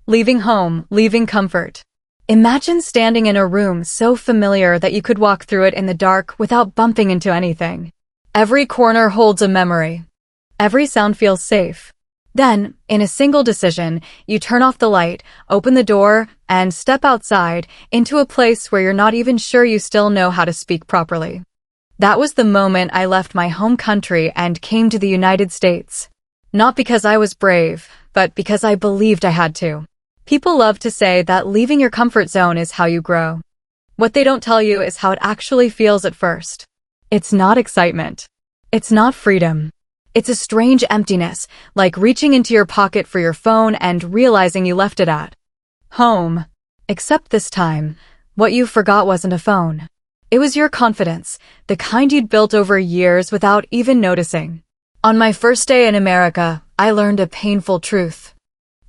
Leaving home, leaving comfort. Imagine standing in a room so familiar that you could walk through it in the dark without bumping into anything. Every corner holds a memory. Every sound feels safe. Then, in a single decision, you turn off the light, open the door, and step outside into a place where you're not even sure you still know how to speak properly. That was the moment I left my home country and came to the United States. Not because I was brave, but because I believed I had to. People love to say that leaving your comfort zone is how you grow. What they don't tell you is how it actually feels at first. It's not excitement. It's not freedom. It's a strange emptiness, like reaching into your pocket for your phone and realizing you left it at home. Except this time, what you forgot wasn't a phone. It was your confidence, the kind you'd built over years without even noticing. On my first day in America, I learned a painful truth.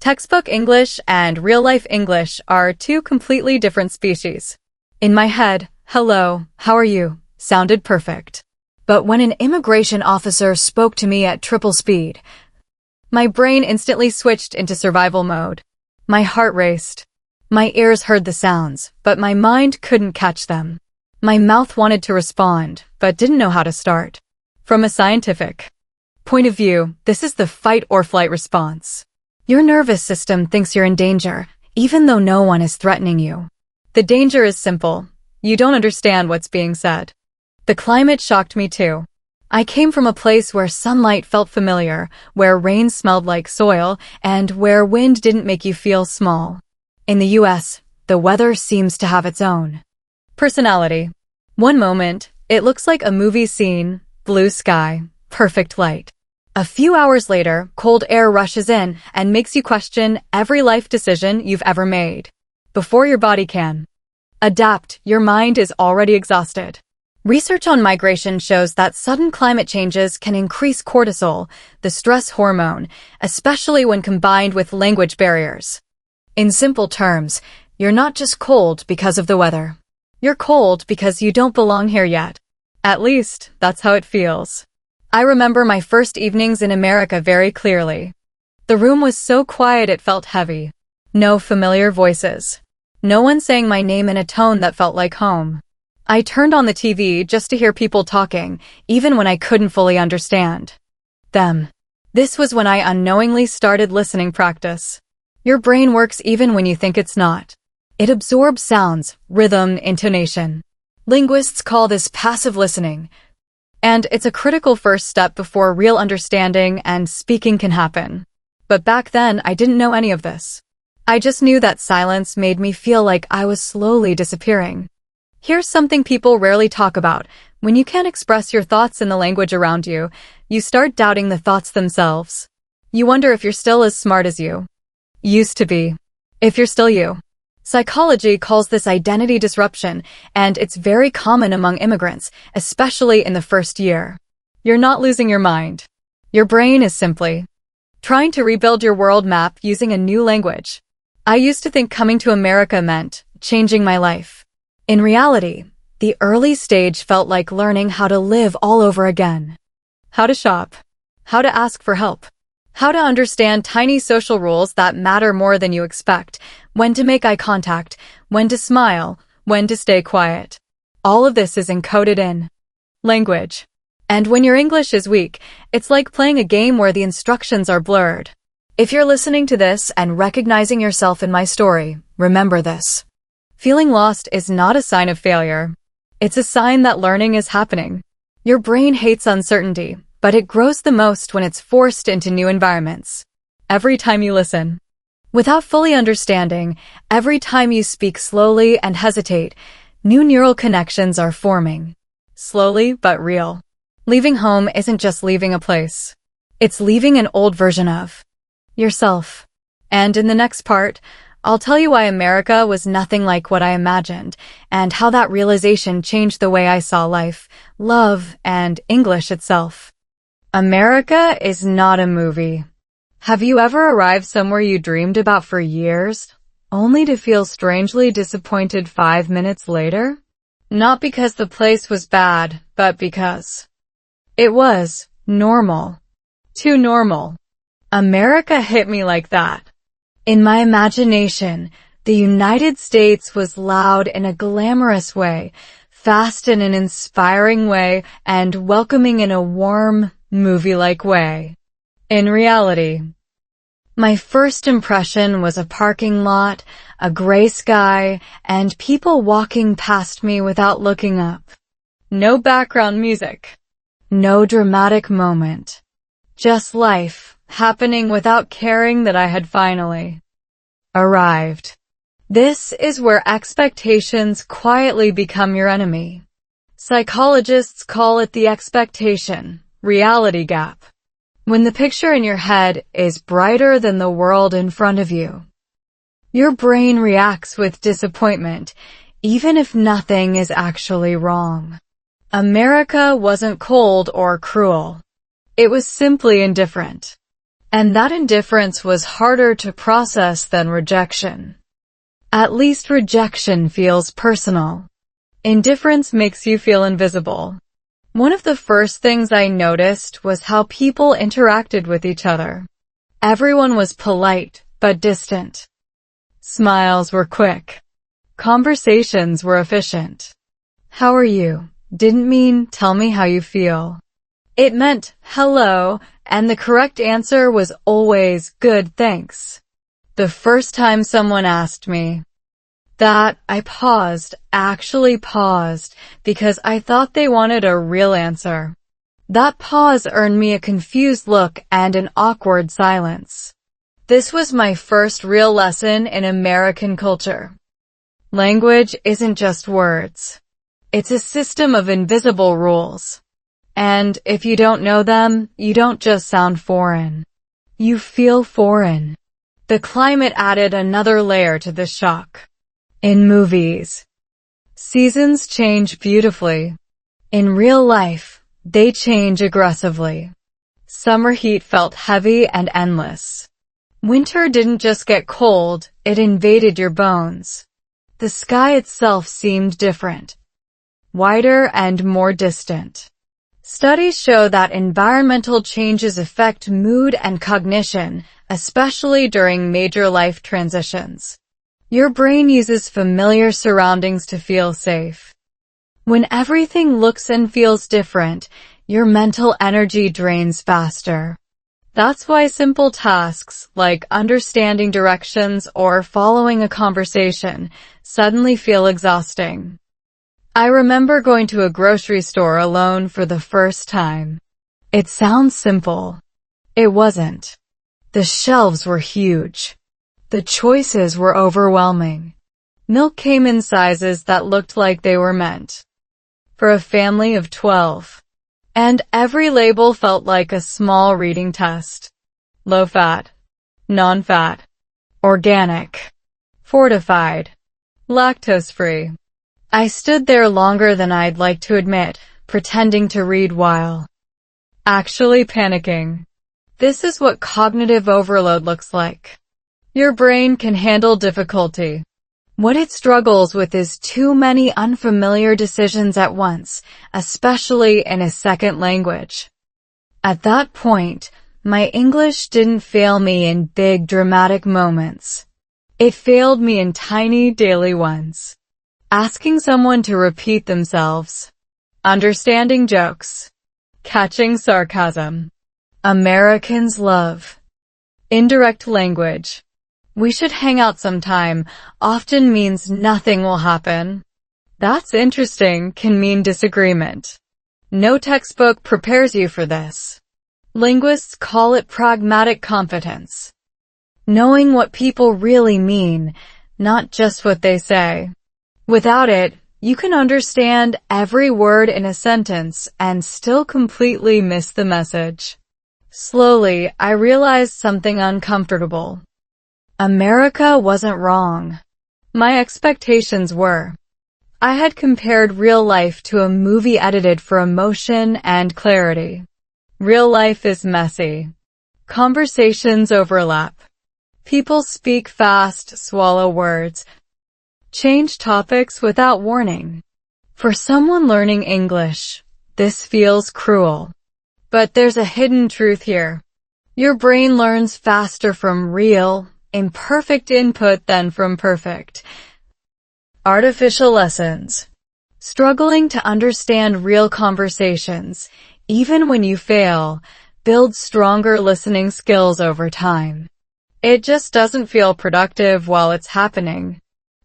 Textbook English and real-life English are two completely different species. In my head, "Hello, how are you?" sounded perfect. But when an immigration officer spoke to me at triple speed, my brain instantly switched into survival mode. My heart raced. My ears heard the sounds, but my mind couldn't catch them. My mouth wanted to respond, but didn't know how to start. From a scientific point of view, this is the fight or flight response. Your nervous system thinks you're in danger, even though no one is threatening you. The danger is simple. You don't understand what's being said. The climate shocked me too. I came from a place where sunlight felt familiar, where rain smelled like soil, and where wind didn't make you feel small. In the US, the weather seems to have its own personality. One moment, it looks like a movie scene, blue sky, perfect light. A few hours later, cold air rushes in and makes you question every life decision you've ever made. Before your body can adapt, your mind is already exhausted. Research on migration shows that sudden climate changes can increase cortisol, the stress hormone, especially when combined with language barriers. In simple terms, you're not just cold because of the weather. You're cold because you don't belong here yet. At least, that's how it feels. I remember my first evenings in America very clearly. The room was so quiet it felt heavy. No familiar voices. No one saying my name in a tone that felt like home. I turned on the TV just to hear people talking, even when I couldn't fully understand them. This was when I unknowingly started listening practice. Your brain works even when you think it's not. It absorbs sounds, rhythm, intonation. Linguists call this passive listening. And it's a critical first step before real understanding and speaking can happen. But back then, I didn't know any of this. I just knew that silence made me feel like I was slowly disappearing. Here's something people rarely talk about. When you can't express your thoughts in the language around you, you start doubting the thoughts themselves. You wonder if you're still as smart as you used to be. If you're still you. Psychology calls this identity disruption, and it's very common among immigrants, especially in the first year. You're not losing your mind. Your brain is simply trying to rebuild your world map using a new language. I used to think coming to America meant changing my life. In reality, the early stage felt like learning how to live all over again. How to shop. How to ask for help. How to understand tiny social rules that matter more than you expect, when to make eye contact, when to smile, when to stay quiet. All of this is encoded in language. And when your English is weak, it's like playing a game where the instructions are blurred. If you're listening to this and recognizing yourself in my story, remember this. Feeling lost is not a sign of failure. It's a sign that learning is happening. Your brain hates uncertainty, but it grows the most when it's forced into new environments. Every time you listen without fully understanding, every time you speak slowly and hesitate, new neural connections are forming. Slowly but real. Leaving home isn't just leaving a place. It's leaving an old version of yourself. And in the next part, I'll tell you why America was nothing like what I imagined, and how that realization changed the way I saw life, love, and English itself. America is not a movie. Have you ever arrived somewhere you dreamed about for years, only to feel strangely disappointed 5 minutes later? Not because the place was bad, but because it was normal. Too normal. America hit me like that. In my imagination, the United States was loud in a glamorous way, fast in an inspiring way, and welcoming in a warm, movie-like way. In reality, my first impression was a parking lot, a gray sky, and people walking past me without looking up. No background music. No dramatic moment. Just life, happening without caring that I had finally arrived. This is where expectations quietly become your enemy. Psychologists call it the expectation-reality gap. When the picture in your head is brighter than the world in front of you, your brain reacts with disappointment, even if nothing is actually wrong. America wasn't cold or cruel. It was simply indifferent. And that indifference was harder to process than rejection. At least rejection feels personal. Indifference makes you feel invisible. One of the first things I noticed was how people interacted with each other. Everyone was polite, but distant. Smiles were quick. Conversations were efficient. How are you? Didn't mean, tell me how you feel. It meant, hello, and the correct answer was always, good, thanks. The first time someone asked me that, I actually paused, because I thought they wanted a real answer. That pause earned me a confused look and an awkward silence. This was my first real lesson in American culture. Language isn't just words. It's a system of invisible rules. And if you don't know them, you don't just sound foreign. You feel foreign. The climate added another layer to the shock. In movies, seasons change beautifully. In real life, they change aggressively. Summer heat felt heavy and endless. Winter didn't just get cold, it invaded your bones. The sky itself seemed different. Wider and more distant. Studies show that environmental changes affect mood and cognition, especially during major life transitions. Your brain uses familiar surroundings to feel safe. When everything looks and feels different, your mental energy drains faster. That's why simple tasks, like understanding directions or following a conversation, suddenly feel exhausting. I remember going to a grocery store alone for the first time. It sounds simple. It wasn't. The shelves were huge. The choices were overwhelming. Milk came in sizes that looked like they were meant for a family of 12. And every label felt like a small reading test. Low fat, non-fat, organic, fortified, lactose-free. I stood there longer than I'd like to admit, pretending to read while actually panicking. This is what cognitive overload looks like. Your brain can handle difficulty. What it struggles with is too many unfamiliar decisions at once, especially in a second language. At that point, my English didn't fail me in big dramatic moments. It failed me in tiny daily ones. Asking someone to repeat themselves. Understanding jokes. Catching sarcasm. Americans love indirect language. We should hang out sometime often means nothing will happen. That's interesting can mean disagreement. No textbook prepares you for this. Linguists call it pragmatic competence. Knowing what people really mean, not just what they say. Without it, you can understand every word in a sentence and still completely miss the message. Slowly, I realized something uncomfortable. America wasn't wrong. My expectations were. I had compared real life to a movie edited for emotion and clarity. Real life is messy. Conversations overlap. People speak fast, swallow words, change topics without warning. For someone learning English, this feels cruel. But there's a hidden truth here. Your brain learns faster from real imperfect input than from perfect. Artificial lessons. Struggling to understand real conversations, even when you fail, builds stronger listening skills over time. It just doesn't feel productive while it's happening.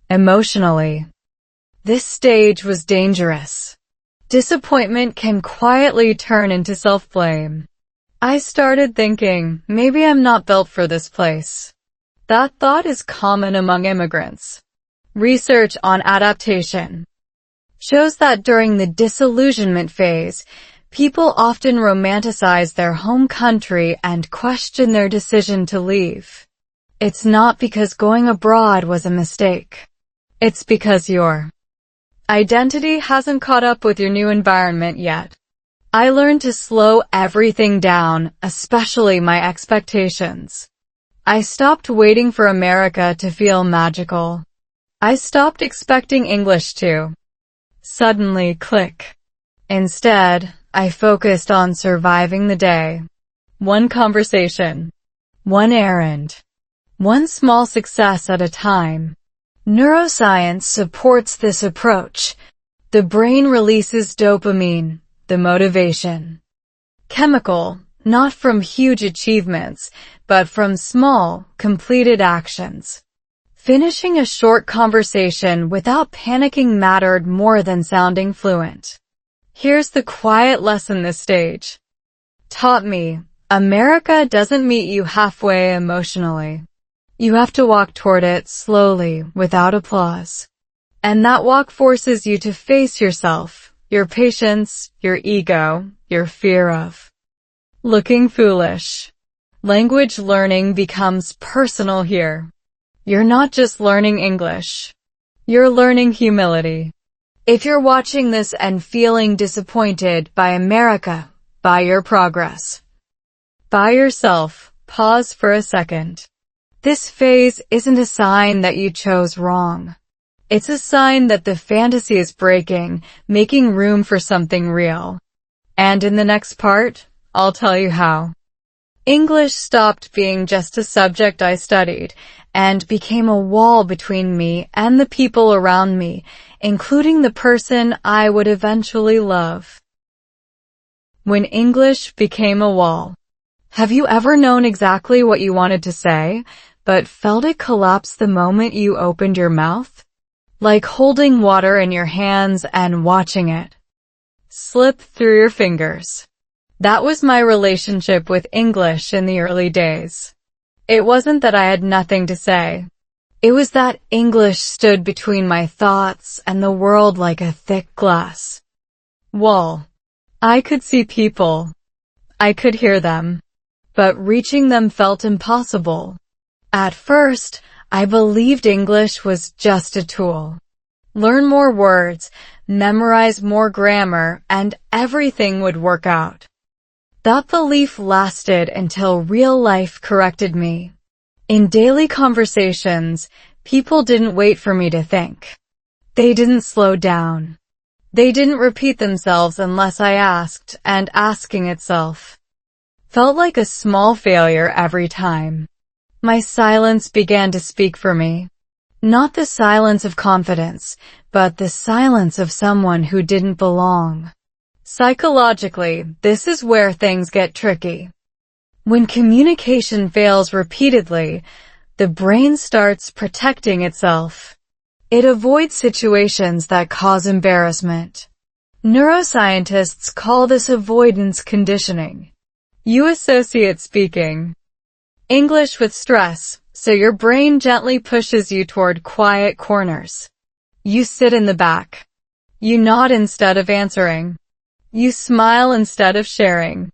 Emotionally. This stage was dangerous. Disappointment can quietly turn into self-blame. I started thinking, maybe I'm not built for this place. That thought is common among immigrants. Research on adaptation shows that during the disillusionment phase, people often romanticize their home country and question their decision to leave. It's not because going abroad was a mistake. It's because your identity hasn't caught up with your new environment yet. I learned to slow everything down, especially my expectations. I stopped waiting for America to feel magical. I stopped expecting English to suddenly click. Instead, I focused on surviving the day. One conversation, one errand, one small success at a time. Neuroscience supports this approach. The brain releases dopamine, the motivation chemical, not from huge achievements, but from small, completed actions. Finishing a short conversation without panicking mattered more than sounding fluent. Here's the quiet lesson this stage taught me. America doesn't meet you halfway emotionally. You have to walk toward it slowly, without applause. And that walk forces you to face yourself, your patience, your ego, your fear of looking foolish. Language learning becomes personal here. You're not just learning English. You're learning humility. If you're watching this and feeling disappointed by America, by your progress, by yourself, pause for a second. This phase isn't a sign that you chose wrong. It's a sign that the fantasy is breaking, making room for something real. And in the next part, I'll tell you how. English stopped being just a subject I studied and became a wall between me and the people around me, including the person I would eventually love. When English became a wall. Have you ever known exactly what you wanted to say, but felt it collapse the moment you opened your mouth? Like holding water in your hands and watching it slip through your fingers. That was my relationship with English in the early days. It wasn't that I had nothing to say. It was that English stood between my thoughts and the world like a thick glass wall. I could see people. I could hear them. But reaching them felt impossible. At first, I believed English was just a tool. Learn more words, memorize more grammar, and everything would work out. That belief lasted until real life corrected me. In daily conversations, people didn't wait for me to think. They didn't slow down. They didn't repeat themselves unless I asked, and asking itself felt like a small failure every time. My silence began to speak for me. Not the silence of confidence, but the silence of someone who didn't belong. Psychologically, this is where things get tricky. When communication fails repeatedly, the brain starts protecting itself. It avoids situations that cause embarrassment. Neuroscientists call this avoidance conditioning. You associate speaking English with stress, so your brain gently pushes you toward quiet corners. You sit in the back. You nod instead of answering. You smile instead of sharing.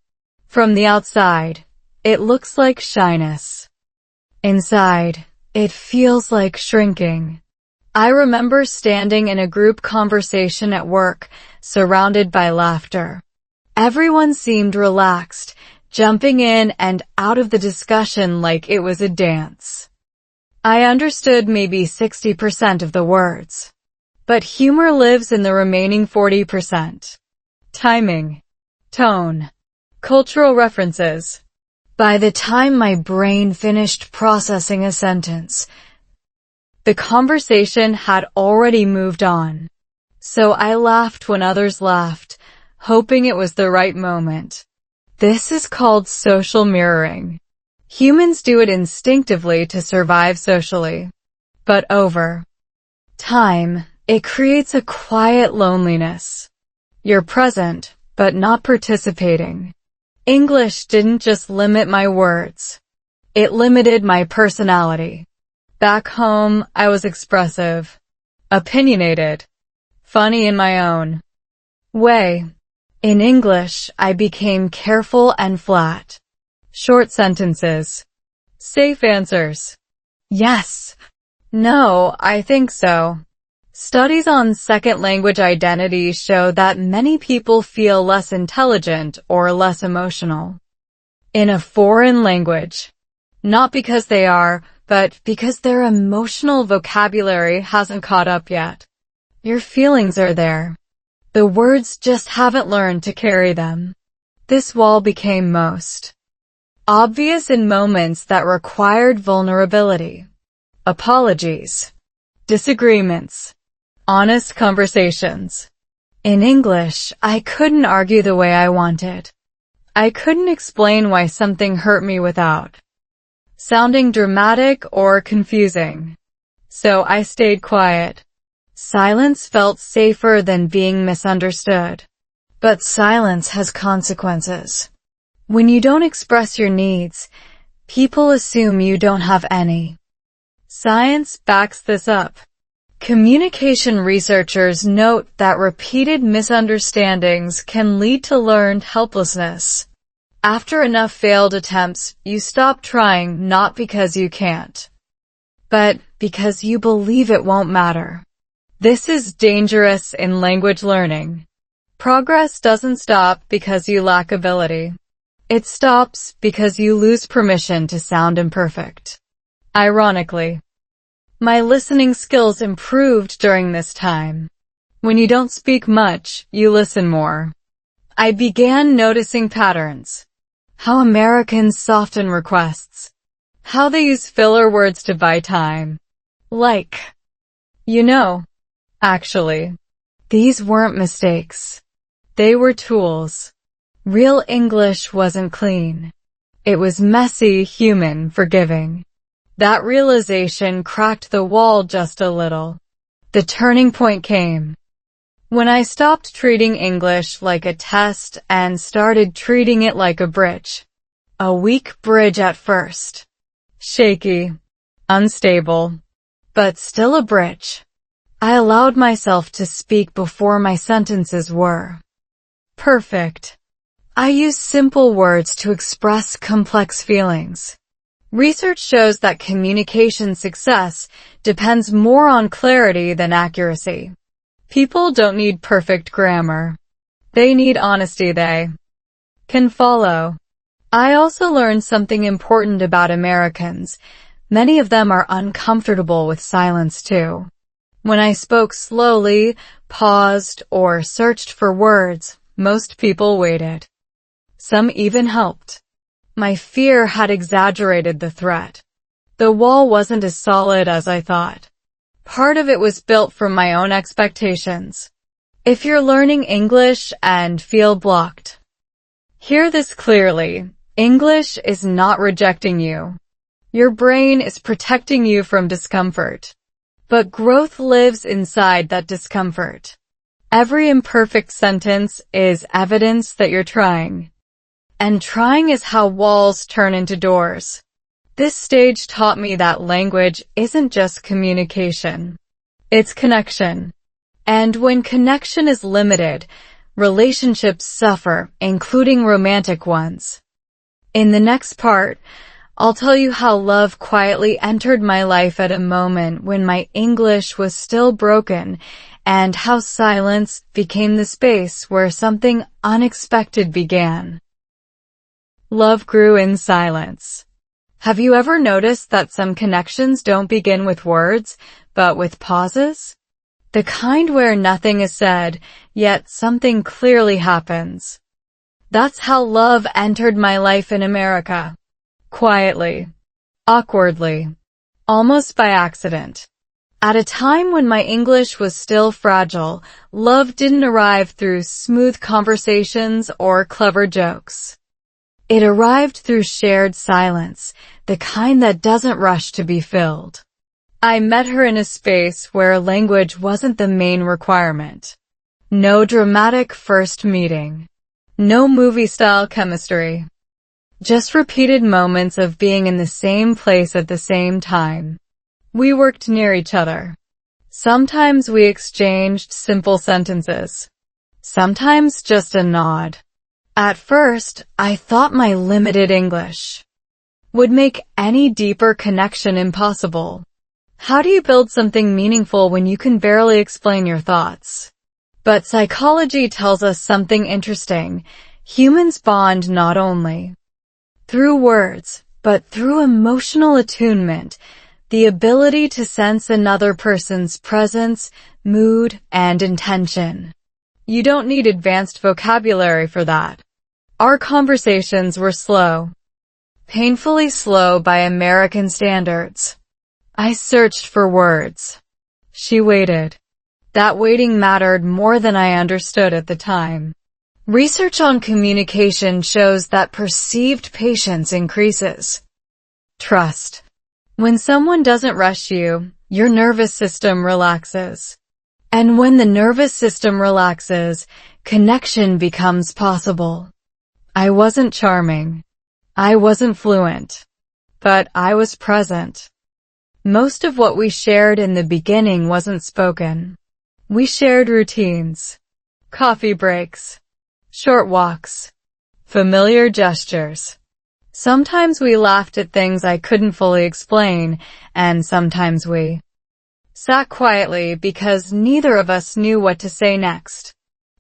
From the outside, it looks like shyness. Inside, it feels like shrinking. I remember standing in a group conversation at work, surrounded by laughter. Everyone seemed relaxed, jumping in and out of the discussion like it was a dance. I understood maybe 60% of the words. But humor lives in the remaining 40%. Timing, tone, cultural references. By the time my brain finished processing a sentence, the conversation had already moved on. So I laughed when others laughed, hoping it was the right moment. This is called social mirroring. Humans do it instinctively to survive socially. But over time, it creates a quiet loneliness. You're present, but not participating. English didn't just limit my words. It limited my personality. Back home, I was expressive, opinionated, funny in my own way. In English, I became careful and flat. Short sentences. Safe answers. Yes. No, I think so. Studies on second language identity show that many people feel less intelligent or less emotional in a foreign language. Not because they are, but because their emotional vocabulary hasn't caught up yet. Your feelings are there. The words just haven't learned to carry them. This wall became most obvious in moments that required vulnerability. Apologies. Disagreements. Honest conversations. In English, I couldn't argue the way I wanted. I couldn't explain why something hurt me without sounding dramatic or confusing. So I stayed quiet. Silence felt safer than being misunderstood. But silence has consequences. When you don't express your needs, people assume you don't have any. Science backs this up. Communication researchers note that repeated misunderstandings can lead to learned helplessness. After enough failed attempts, you stop trying not because you can't, but because you believe it won't matter. This is dangerous in language learning. Progress doesn't stop because you lack ability. It stops because you lose permission to sound imperfect. Ironically, my listening skills improved during this time. When you don't speak much, you listen more. I began noticing patterns. How Americans soften requests. How they use filler words to buy time. Like, you know. Actually, these weren't mistakes. They were tools. Real English wasn't clean. It was messy, human, forgiving. That realization cracked the wall just a little. The turning point came when I stopped treating English like a test and started treating it like a bridge. A weak bridge at first. Shaky. Unstable. But still a bridge. I allowed myself to speak before my sentences were perfect. I use simple words to express complex feelings. Research shows that communication success depends more on clarity than accuracy. People don't need perfect grammar. They need honesty they can follow. I also learned something important about Americans. Many of them are uncomfortable with silence too. When I spoke slowly, paused, or searched for words, most people waited. Some even helped. My fear had exaggerated the threat. The wall wasn't as solid as I thought. Part of it was built from my own expectations. If you're learning English and feel blocked, hear this clearly. English is not rejecting you. Your brain is protecting you from discomfort. But growth lives inside that discomfort. Every imperfect sentence is evidence that you're trying. And trying is how walls turn into doors. This stage taught me that language isn't just communication. It's connection. And when connection is limited, relationships suffer, including romantic ones. In the next part, I'll tell you how love quietly entered my life at a moment when my English was still broken, and how silence became the space where something unexpected began. Love grew in silence. Have you ever noticed that some connections don't begin with words, but with pauses? The kind where nothing is said, yet something clearly happens. That's how love entered my life in America. quietly, awkwardly, almost by accident. At a time when my English was still fragile, love didn't arrive through smooth conversations or clever jokes. It arrived through shared silence, the kind that doesn't rush to be filled. I met her in a space where language wasn't the main requirement. No dramatic first meeting. No movie-style chemistry. Just repeated moments of being in the same place at the same time. We worked near each other. Sometimes we exchanged simple sentences. Sometimes just a nod. At first, I thought my limited English would make any deeper connection impossible. How do you build something meaningful when you can barely explain your thoughts? But psychology tells us something interesting. Humans bond not only through words, but through emotional attunement, the ability to sense another person's presence, mood, and intention. You don't need advanced vocabulary for that. Our conversations were slow. Painfully slow by American standards. I searched for words. She waited. That waiting mattered more than I understood at the time. Research on communication shows that perceived patience increases trust. When someone doesn't rush you, your nervous system relaxes. And when the nervous system relaxes, connection becomes possible. I wasn't charming. I wasn't fluent. But I was present. Most of what we shared in the beginning wasn't spoken. We shared routines, coffee breaks, short walks, familiar gestures. Sometimes we laughed at things I couldn't fully explain, and sometimes we sat quietly because neither of us knew what to say next.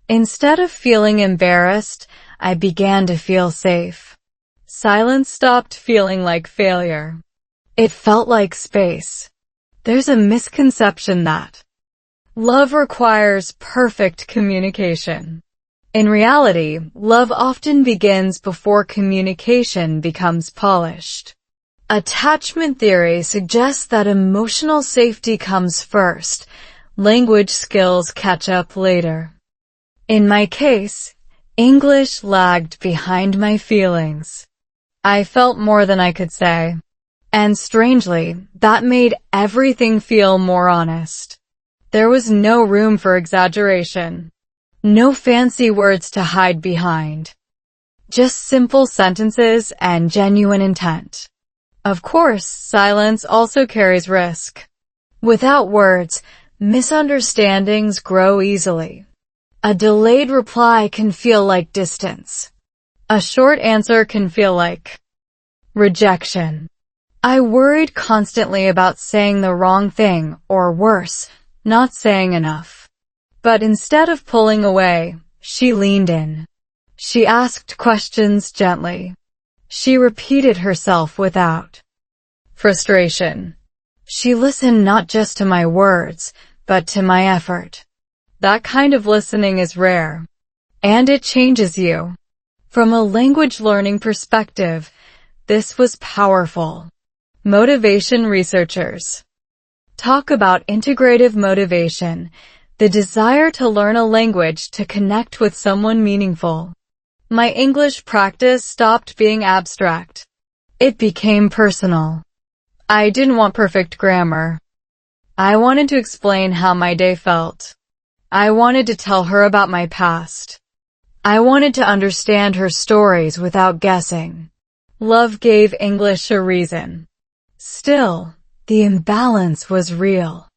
Instead of feeling embarrassed, I began to feel safe. Silence stopped feeling like failure. It felt like space. There's a misconception that love requires perfect communication. In reality, love often begins before communication becomes polished. Attachment theory suggests that emotional safety comes first. Language skills catch up later. In my case, English lagged behind my feelings. I felt more than I could say. And strangely, that made everything feel more honest. There was no room for exaggeration. No fancy words to hide behind. Just simple sentences and genuine intent. Of course, silence also carries risk. Without words, misunderstandings grow easily. A delayed reply can feel like distance. A short answer can feel like rejection. I worried constantly about saying the wrong thing, or worse, not saying enough. But instead of pulling away, she leaned in. She asked questions gently. She repeated herself without frustration. She listened not just to my words, but to my effort. That kind of listening is rare. And it changes you. From a language learning perspective, this was powerful. Motivation researchers talk about integrative motivation, the desire to learn a language to connect with someone meaningful. My English practice stopped being abstract. It became personal. I didn't want perfect grammar. I wanted to explain how my day felt. I wanted to tell her about my past. I wanted to understand her stories without guessing. Love gave English a reason. Still, the imbalance was real.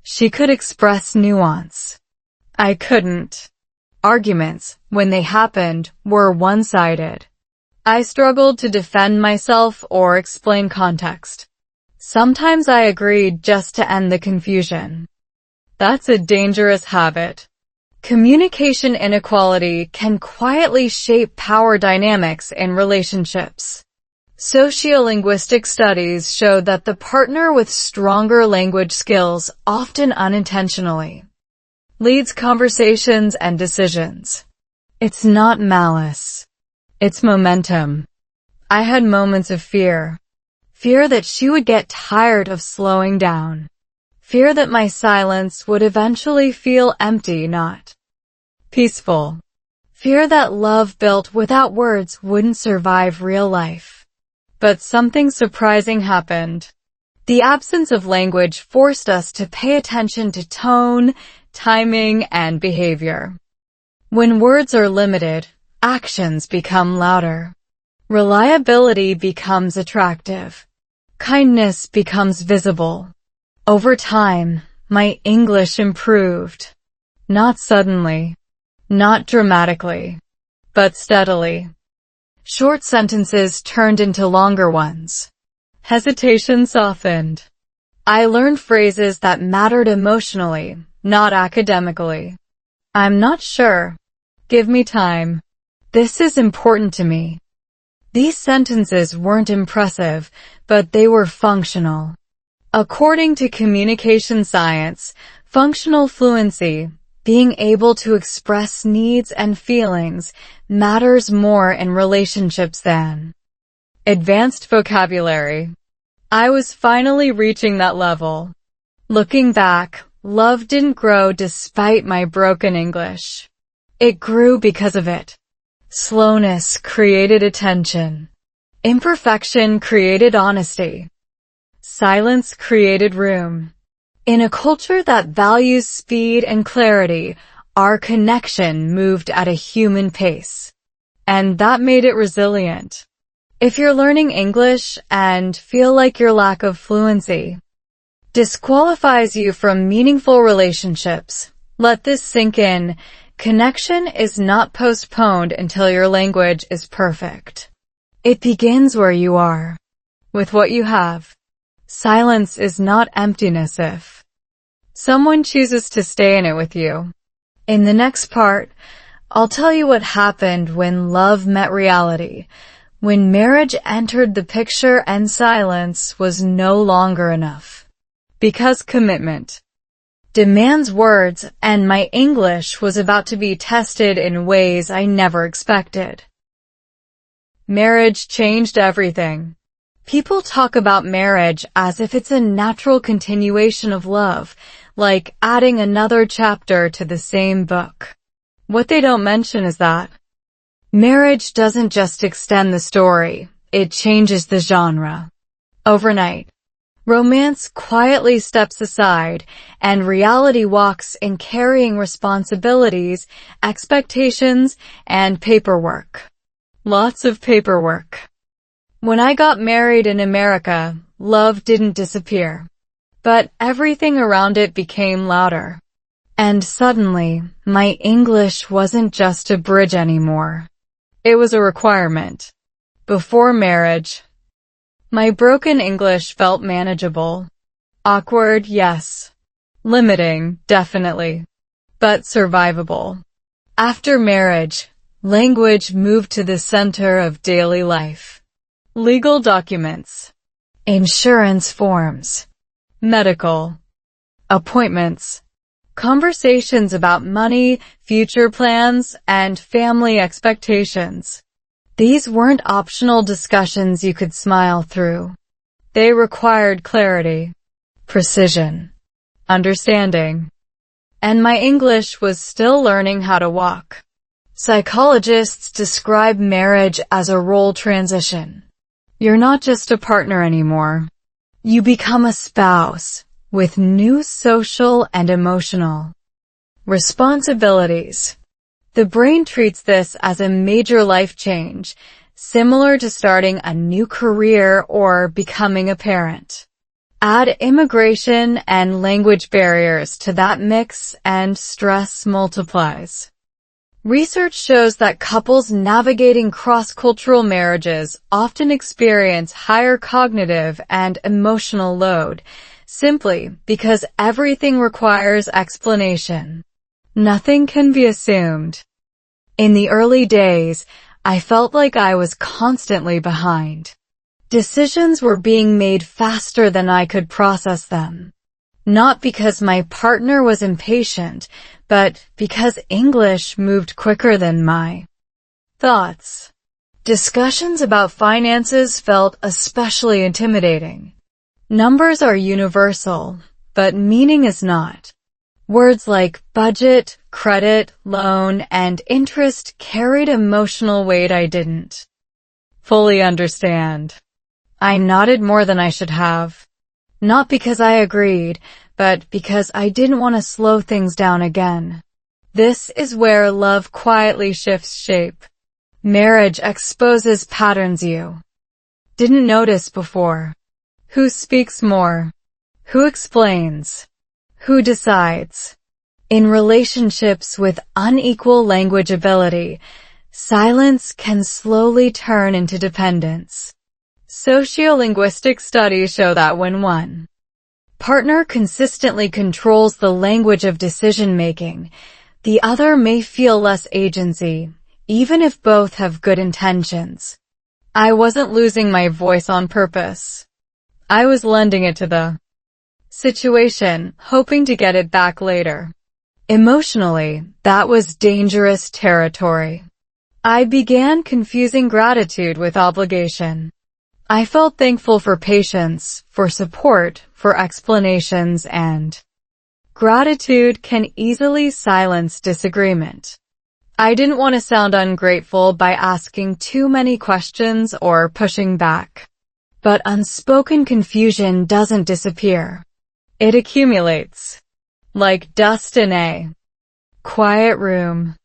She could express nuance. I couldn't. Arguments, when they happened, were one-sided. I struggled to defend myself or explain context. Sometimes I agreed just to end the confusion. That's a dangerous habit. Communication inequality can quietly shape power dynamics in relationships. Sociolinguistic studies show that the partner with stronger language skills often unintentionally leads conversations and decisions. It's not malice. It's momentum. I had moments of fear. Fear that she would get tired of slowing down. Fear that my silence would eventually feel empty, not peaceful. Fear that love built without words wouldn't survive real life. But something surprising happened. The absence of language forced us to pay attention to tone, timing, and behavior. When words are limited, actions become louder. Reliability becomes attractive. Kindness becomes visible. Over time, my English improved. Not suddenly, not dramatically, but steadily. Short sentences turned into longer ones. Hesitation softened. I learned phrases that mattered emotionally, not academically. I'm not sure. Give me time. This is important to me. These sentences weren't impressive, but they were functional. According to communication science, functional fluency, being able to express needs and feelings, matters more in relationships than advanced vocabulary. I was finally reaching that level. Looking back, love didn't grow despite my broken English. It grew because of it. Slowness created attention. Imperfection created honesty. Silence created room. In a culture that values speed and clarity, our connection moved at a human pace. And that made it resilient. If you're learning English and feel like your lack of fluency disqualifies you from meaningful relationships, let this sink in. Connection is not postponed until your language is perfect. It begins where you are, with what you have. Silence is not emptiness if someone chooses to stay in it with you. In the next part, I'll tell you what happened when love met reality, when marriage entered the picture and silence was no longer enough. Because commitment demands words, and my English was about to be tested in ways I never expected. Marriage changed everything. People talk about marriage as if it's a natural continuation of love, like adding another chapter to the same book. What they don't mention is that marriage doesn't just extend the story, it changes the genre. Overnight, romance quietly steps aside, and reality walks in carrying responsibilities, expectations, and paperwork. Lots of paperwork. When I got married in America, love didn't disappear. But everything around it became louder. And suddenly, my English wasn't just a bridge anymore. It was a requirement. Before marriage, my broken English felt manageable. Awkward, yes. Limiting, definitely. But survivable. After marriage, language moved to the center of daily life. Legal documents, insurance forms, medical appointments, conversations about money, future plans, and family expectations. These weren't optional discussions you could smile through. They required clarity, precision, understanding. And my English was still learning how to walk. Psychologists describe marriage as a role transition. You're not just a partner anymore. You become a spouse with new social and emotional responsibilities. The brain treats this as a major life change, similar to starting a new career or becoming a parent. Add immigration and language barriers to that mix and stress multiplies. Research shows that couples navigating cross-cultural marriages often experience higher cognitive and emotional load, simply because everything requires explanation. Nothing can be assumed. In the early days, I felt like I was constantly behind. Decisions were being made faster than I could process them. Not because my partner was impatient, but because English moved quicker than my thoughts. Discussions about finances felt especially intimidating. Numbers are universal, but meaning is not. Words like budget, credit, loan, and interest carried emotional weight I didn't fully understand. I nodded more than I should have. Not because I agreed, but because I didn't want to slow things down again. This is where love quietly shifts shape. Marriage exposes patterns you didn't notice before. Who speaks more? Who explains? Who decides? In relationships with unequal language ability, silence can slowly turn into dependence. Sociolinguistic studies show that when one partner consistently controls the language of decision-making, the other may feel less agency, even if both have good intentions. I wasn't losing my voice on purpose. I was lending it to the situation, hoping to get it back later. Emotionally, that was dangerous territory. I began confusing gratitude with obligation. I felt thankful for patience, for support, for explanations, and gratitude can easily silence disagreement. I didn't want to sound ungrateful by asking too many questions or pushing back. But unspoken confusion doesn't disappear. It accumulates. Like dust in a quiet room.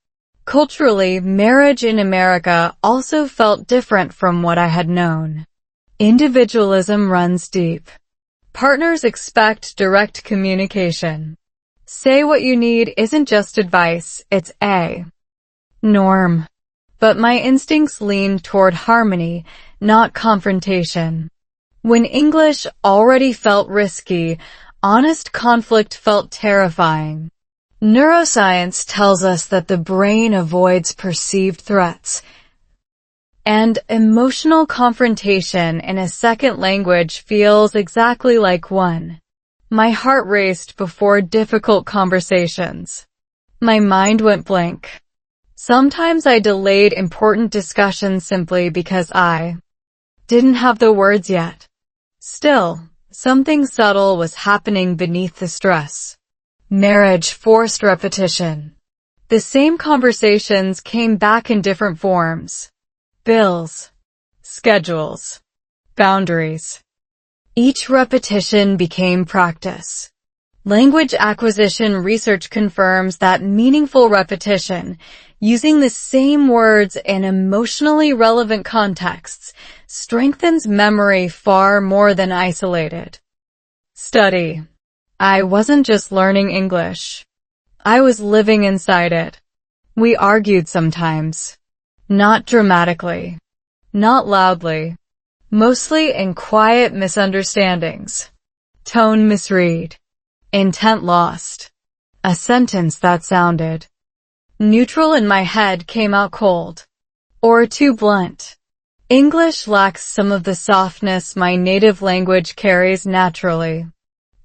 Culturally, marriage in America also felt different from what I had known. Individualism runs deep. Partners expect direct communication. Say what you need isn't just advice, it's a norm. But my instincts leaned toward harmony, not confrontation. When English already felt risky, honest conflict felt terrifying. Neuroscience tells us that the brain avoids perceived threats, and emotional confrontation in a second language feels exactly like one. My heart raced before difficult conversations. My mind went blank. Sometimes I delayed important discussions simply because I didn't have the words yet. Still, something subtle was happening beneath the stress. Marriage forced repetition. The same conversations came back in different forms. Bills, schedules, boundaries. Each repetition became practice. Language acquisition research confirms that meaningful repetition, using the same words in emotionally relevant contexts, strengthens memory far more than isolated study. I wasn't just learning English. I was living inside it. We argued sometimes. Not dramatically. Not loudly. Mostly in quiet misunderstandings. Tone misread. Intent lost. A sentence that sounded neutral in my head came out cold. Or too blunt. English lacks some of the softness my native language carries naturally.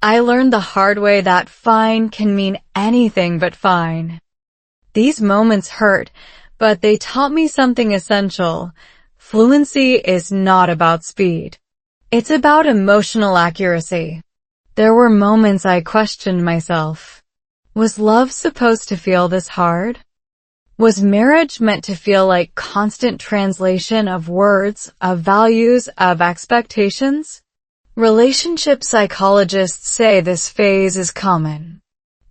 I learned the hard way that fine can mean anything but fine. These moments hurt, but they taught me something essential. Fluency is not about speed. It's about emotional accuracy. There were moments I questioned myself. Was love supposed to feel this hard? Was marriage meant to feel like constant translation of words, of values, of expectations? Relationship psychologists say this phase is common.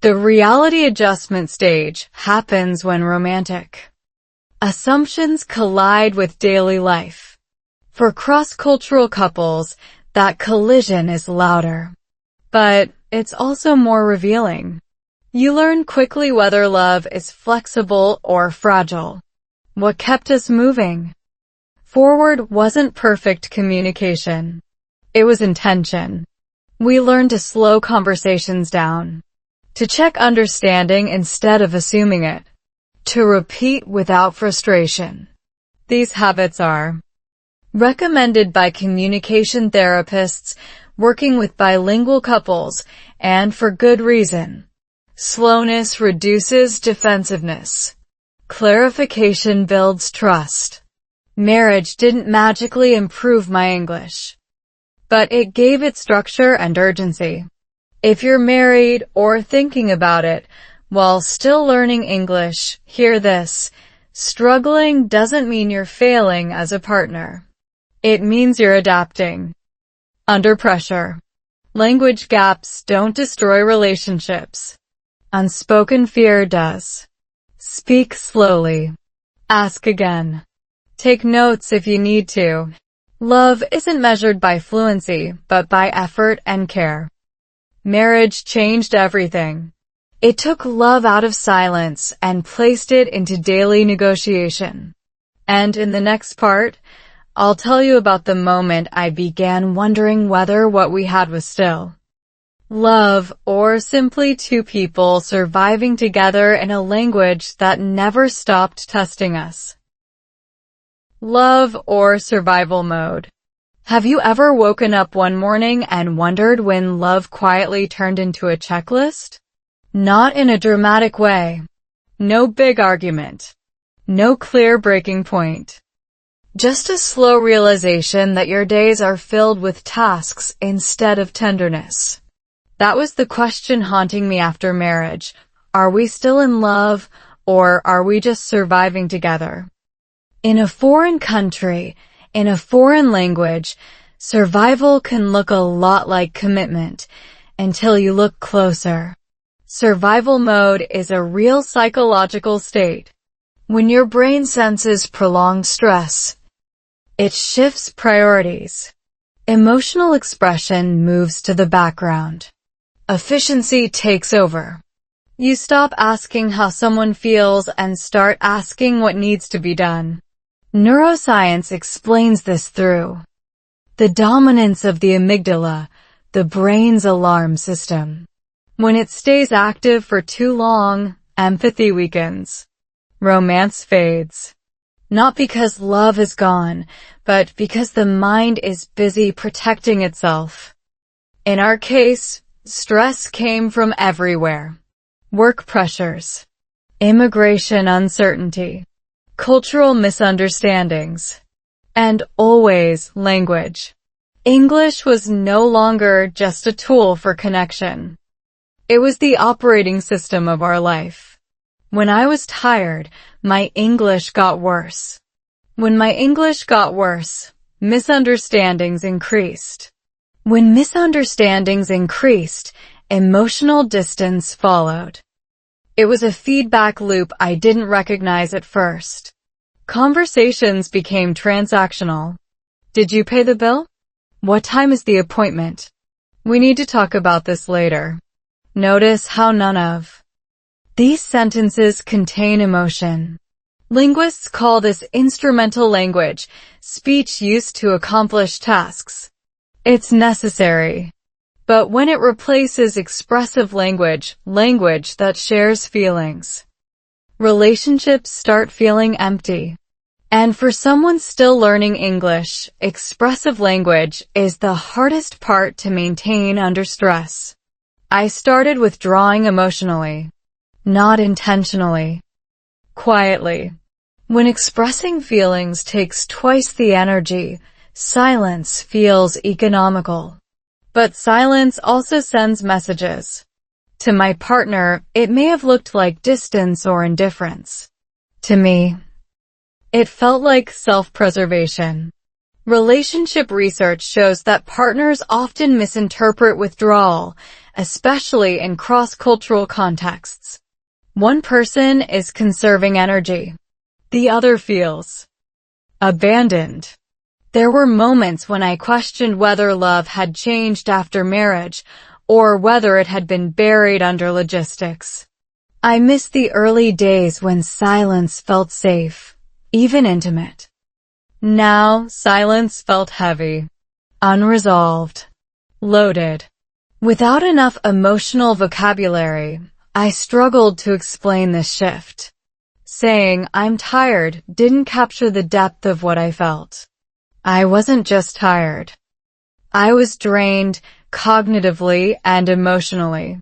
The reality adjustment stage happens when romantic assumptions collide with daily life. For cross-cultural couples, that collision is louder. But it's also more revealing. You learn quickly whether love is flexible or fragile. What kept us moving forward wasn't perfect communication. It was intention. We learned to slow conversations down. To check understanding instead of assuming it. To repeat without frustration. These habits are recommended by communication therapists working with bilingual couples, and for good reason. Slowness reduces defensiveness. Clarification builds trust. Marriage didn't magically improve my English, but it gave it structure and urgency. If you're married or thinking about it while still learning English, hear this. Struggling doesn't mean you're failing as a partner. It means you're adapting. Under pressure. Language gaps don't destroy relationships. Unspoken fear does. Speak slowly. Ask again. Take notes if you need to. Love isn't measured by fluency, but by effort and care. Marriage changed everything. It took love out of silence and placed it into daily negotiation. And in the next part, I'll tell you about the moment I began wondering whether what we had was still love or simply two people surviving together in a language that never stopped testing us. Love or survival mode. Have you ever woken up one morning and wondered when love quietly turned into a checklist? Not in a dramatic way. No big argument. No clear breaking point. Just a slow realization that your days are filled with tasks instead of tenderness. That was the question haunting me after marriage. Are we still in love, or are we just surviving together? In a foreign country, in a foreign language, survival can look a lot like commitment until you look closer. Survival mode is a real psychological state. When your brain senses prolonged stress, it shifts priorities. Emotional expression moves to the background. Efficiency takes over. You stop asking how someone feels and start asking what needs to be done. Neuroscience explains this through the dominance of the amygdala, the brain's alarm system. When it stays active for too long, empathy weakens. Romance fades. Not because love is gone, but because the mind is busy protecting itself. In our case, stress came from everywhere. Work pressures, immigration uncertainty, cultural misunderstandings, and always language. English was no longer just a tool for connection. It was the operating system of our life. When I was tired, my English got worse. When my English got worse, misunderstandings increased. When misunderstandings increased, emotional distance followed. It was a feedback loop I didn't recognize at first. Conversations became transactional. Did you pay the bill? What time is the appointment? We need to talk about this later. Notice how none of these sentences contain emotion. Linguists call this instrumental language, speech used to accomplish tasks. It's necessary. But when it replaces expressive language, language that shares feelings, relationships start feeling empty. And for someone still learning English, expressive language is the hardest part to maintain under stress. I started withdrawing emotionally, not intentionally, quietly. When expressing feelings takes twice the energy, silence feels economical. But silence also sends messages. To my partner, it may have looked like distance or indifference. To me, it felt like self-preservation. Relationship research shows that partners often misinterpret withdrawal, especially in cross-cultural contexts. One person is conserving energy. The other feels abandoned. There were moments when I questioned whether love had changed after marriage, or whether it had been buried under logistics. I missed the early days when silence felt safe, even intimate. Now, silence felt heavy, unresolved, loaded. Without enough emotional vocabulary, I struggled to explain this shift. Saying, "I'm tired," didn't capture the depth of what I felt. I wasn't just tired. I was drained, cognitively and emotionally.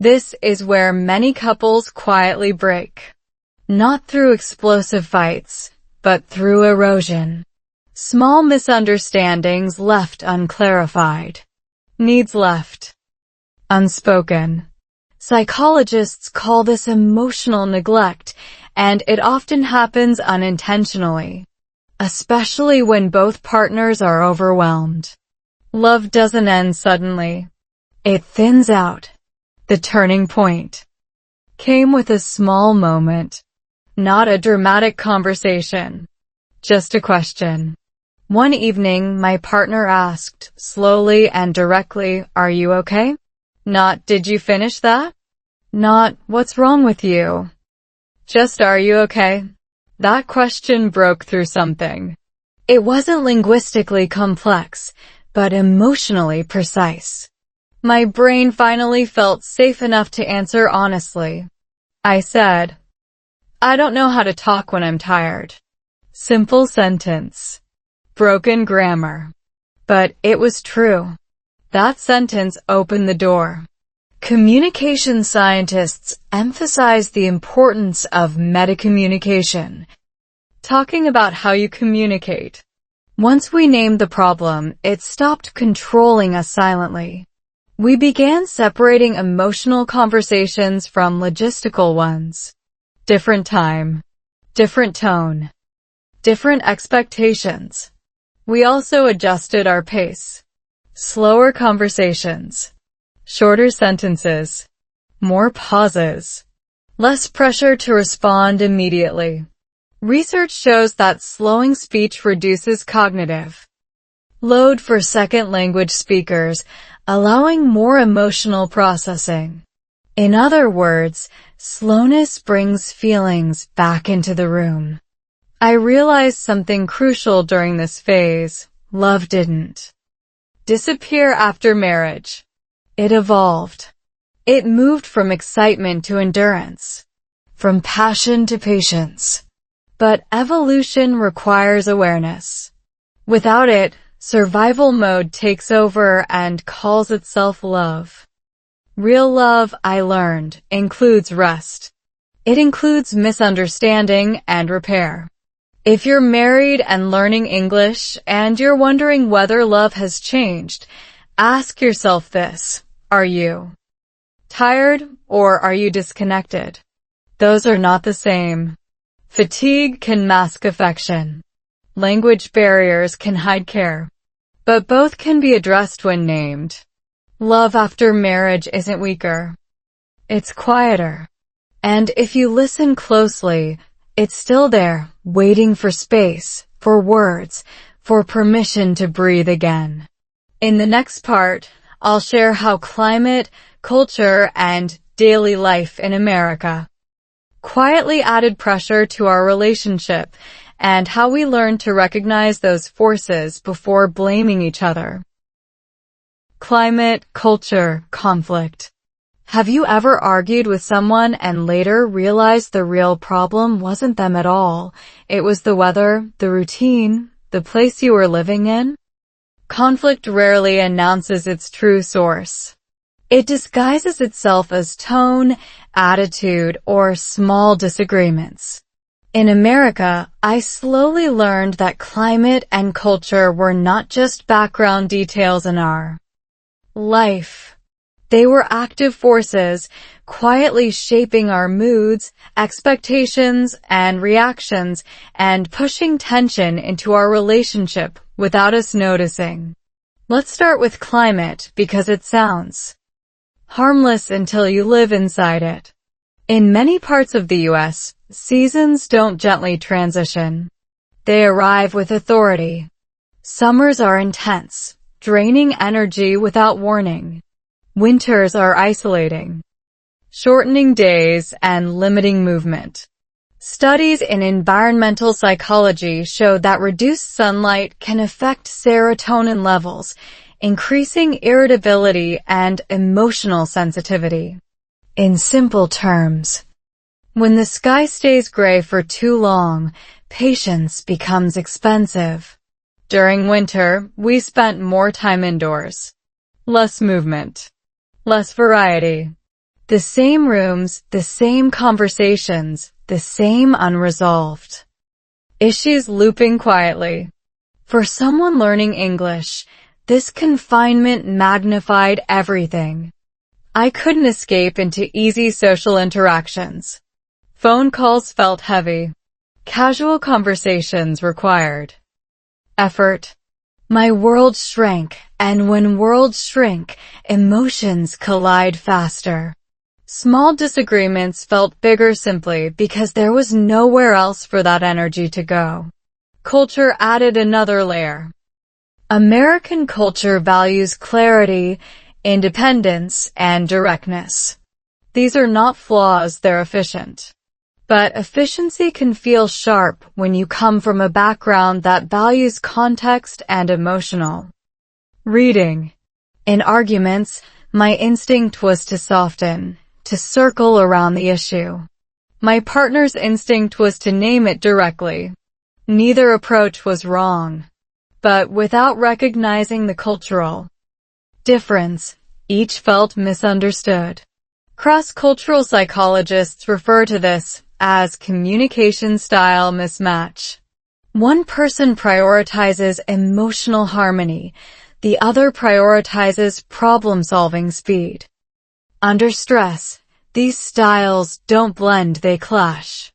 This is where many couples quietly break. Not through explosive fights, but through erosion. Small misunderstandings left unclarified. Needs left unspoken. Psychologists call this emotional neglect, and it often happens unintentionally, especially when both partners are overwhelmed. Love doesn't end suddenly. It thins out. The turning point came with a small moment, not a dramatic conversation, just a question. One evening, my partner asked, slowly and directly, "Are you okay?" Not, "Did you finish that?" Not, "What's wrong with you?" Just, "Are you okay?" That question broke through something. It wasn't linguistically complex, but emotionally precise. My brain finally felt safe enough to answer honestly. I said, "I don't know how to talk when I'm tired." Simple sentence. Broken grammar. But it was true. That sentence opened the door. Communication scientists emphasize the importance of metacommunication, talking about how you communicate. Once we named the problem, it stopped controlling us silently. We began separating emotional conversations from logistical ones. Different time, different tone, different expectations. We also adjusted our pace. Slower conversations, shorter sentences, more pauses, less pressure to respond immediately. Research shows that slowing speech reduces cognitive load for second language speakers, allowing more emotional processing. In other words, slowness brings feelings back into the room. I realized something crucial during this phase. Love didn't disappear after marriage. It evolved. It moved from excitement to endurance, from passion to patience. But evolution requires awareness. Without it, survival mode takes over and calls itself love. Real love, I learned, includes rest. It includes misunderstanding and repair. If you're married and learning English and you're wondering whether love has changed, ask yourself this: are you tired or are you disconnected? Those are not the same. Fatigue can mask affection. Language barriers can hide care. But both can be addressed when named. Love after marriage isn't weaker. It's quieter. And if you listen closely, it's still there, waiting for space, for words, for permission to breathe again. In the next part, I'll share how climate, culture, and daily life in America quietly added pressure to our relationship, and how we learn to recognize those forces before blaming each other. Climate, culture, conflict. Have you ever argued with someone and later realized the real problem wasn't them at all? It was the weather, the routine, the place you were living in? Conflict rarely announces its true source. It disguises itself as tone, attitude, or small disagreements. In America, I slowly learned that climate and culture were not just background details in our life. They were active forces, quietly shaping our moods, expectations, and reactions, and pushing tension into our relationship without us noticing. Let's start with climate, because it sounds harmless until you live inside it. In many parts of the U.S., seasons don't gently transition. They arrive with authority. Summers are intense, draining energy without warning. Winters are isolating, shortening days and limiting movement. Studies in environmental psychology show that reduced sunlight can affect serotonin levels, increasing irritability and emotional sensitivity. In simple terms, when the sky stays gray for too long, patience becomes expensive. During winter, we spent more time indoors. Less movement. Less variety. The same rooms, the same conversations, the same unresolved Issues looping quietly. For someone learning English, this confinement magnified everything. I couldn't escape into easy social interactions. Phone calls felt heavy. Casual conversations required effort. My world shrank, and when worlds shrink, emotions collide faster. Small disagreements felt bigger simply because there was nowhere else for that energy to go. Culture added another layer. American culture values clarity, independence, and directness. These are not flaws, they're efficient. But efficiency can feel sharp when you come from a background that values context and emotional reading. In arguments, my instinct was to soften, to circle around the issue. My partner's instinct was to name it directly. Neither approach was wrong. But without recognizing the cultural difference, each felt misunderstood. Cross-cultural psychologists refer to this as communication style mismatch. One person prioritizes emotional harmony, the other prioritizes problem-solving speed. Under stress, these styles don't blend, they clash.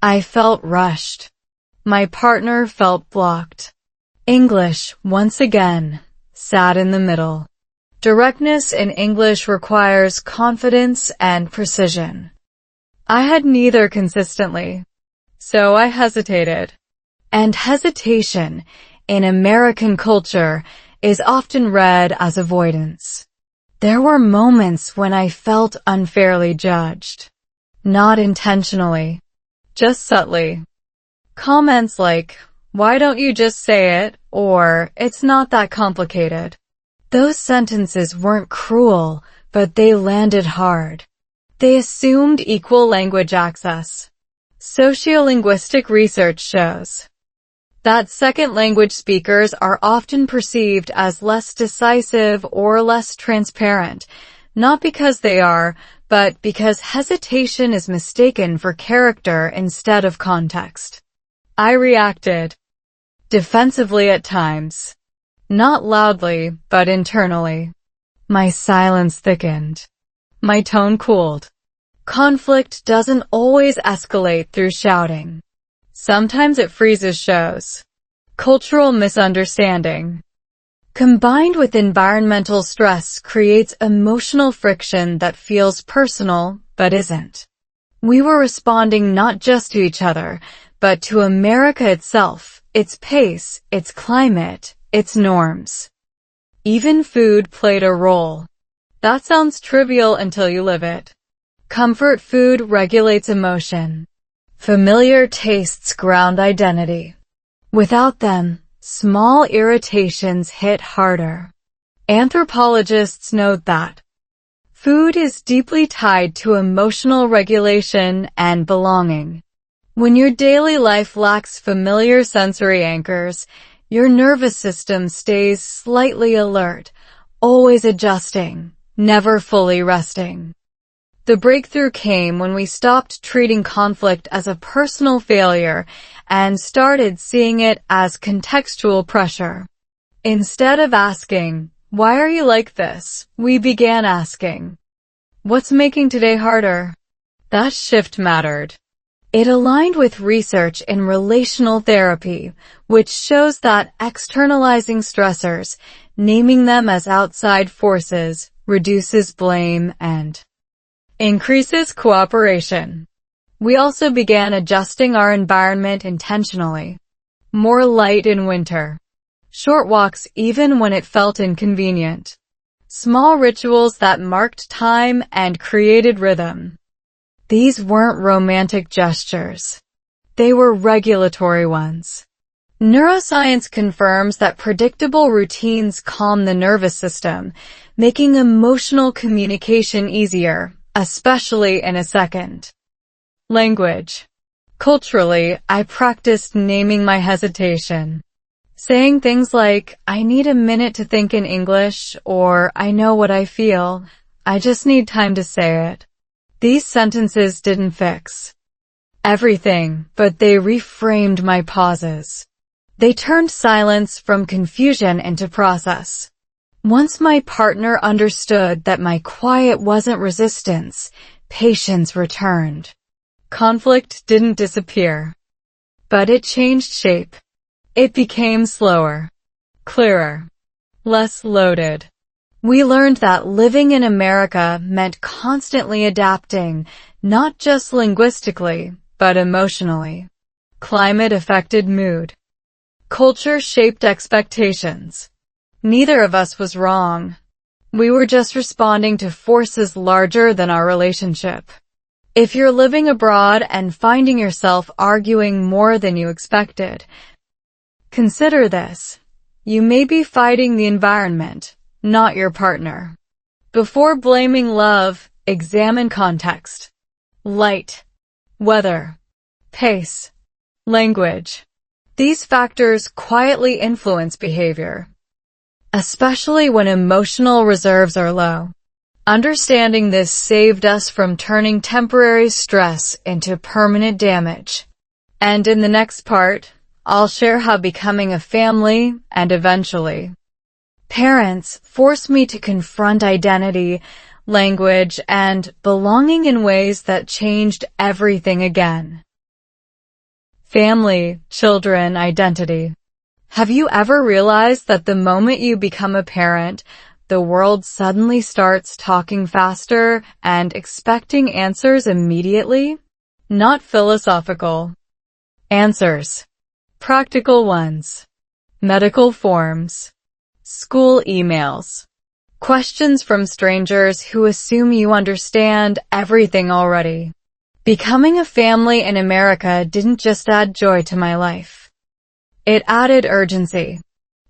I felt rushed. My partner felt blocked. English, once again, sat in the middle. Directness in English requires confidence and precision. I had neither consistently, so I hesitated. And hesitation, in American culture, is often read as avoidance. There were moments when I felt unfairly judged. Not intentionally, just subtly. Comments like, "Why don't you just say it?" or "It's not that complicated." Those sentences weren't cruel, but they landed hard. They assumed equal language access. Sociolinguistic research shows that second language speakers are often perceived as less decisive or less transparent, not because they are, but because hesitation is mistaken for character instead of context. I reacted defensively at times, not loudly, but internally. My silence thickened. My tone cooled. Conflict doesn't always escalate through shouting. Sometimes it freezes shows. Cultural misunderstanding, combined with environmental stress, creates emotional friction that feels personal, but isn't. We were responding not just to each other, but to America itself, its pace, its climate, its norms. Even food played a role. That sounds trivial until you live it. Comfort food regulates emotion. Familiar tastes ground identity. Without them, small irritations hit harder. Anthropologists note that food is deeply tied to emotional regulation and belonging. When your daily life lacks familiar sensory anchors, your nervous system stays slightly alert, always adjusting, never fully resting. The breakthrough came when we stopped treating conflict as a personal failure and started seeing it as contextual pressure. Instead of asking, "Why are you like this?" we began asking, "What's making today harder?" That shift mattered. It aligned with research in relational therapy, which shows that externalizing stressors, naming them as outside forces, reduces blame and increases cooperation. We also began adjusting our environment intentionally. More light in winter. Short walks even when it felt inconvenient. Small rituals that marked time and created rhythm. These weren't romantic gestures. They were regulatory ones. Neuroscience confirms that predictable routines calm the nervous system, making emotional communication easier, especially in a second. Language. Culturally, I practiced naming my hesitation. Saying things like, "I need a minute to think" in English, or "I know what I feel, I just need time to say it." These sentences didn't fix Everything, but they reframed my pauses. They turned silence from confusion into process. Once my partner understood that my quiet wasn't resistance, patience returned. Conflict didn't disappear, but it changed shape. It became slower, clearer, less loaded. We learned that living in America meant constantly adapting, not just linguistically, but emotionally. Climate affected mood. Culture shaped expectations. Neither of us was wrong. We were just responding to forces larger than our relationship. If you're living abroad and finding yourself arguing more than you expected, consider this. You may be fighting the environment, not your partner. Before blaming love, examine context. Light, weather, pace, language. These factors quietly influence behavior, especially when emotional reserves are low. Understanding this saved us from turning temporary stress into permanent damage. And in the next part, I'll share how becoming a family, and eventually parents, forced me to confront identity, language, and belonging in ways that changed everything again. Family, children, identity. Have you ever realized that the moment you become a parent, the world suddenly starts talking faster and expecting answers immediately? Not philosophical answers. Practical ones. Medical forms. School emails. Questions from strangers who assume you understand everything already. Becoming a family in America didn't just add joy to my life. It added urgency.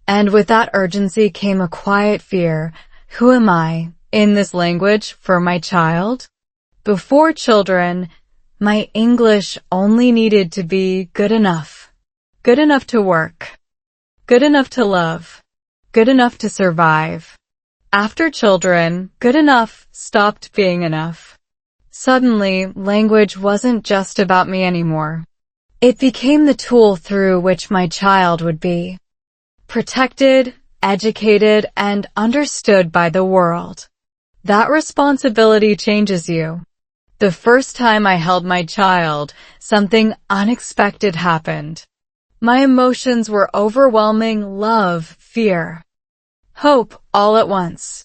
And with that urgency came a quiet fear. Who am I, in this language, for my child? Before children, my English only needed to be good enough. Good enough to work. Good enough to love. Good enough to survive. After children, good enough stopped being enough. Suddenly, language wasn't just about me anymore. It became the tool through which my child would be protected, educated, and understood by the world. That responsibility changes you. The first time I held my child, something unexpected happened. My emotions were overwhelming love, fear, hope, all at once.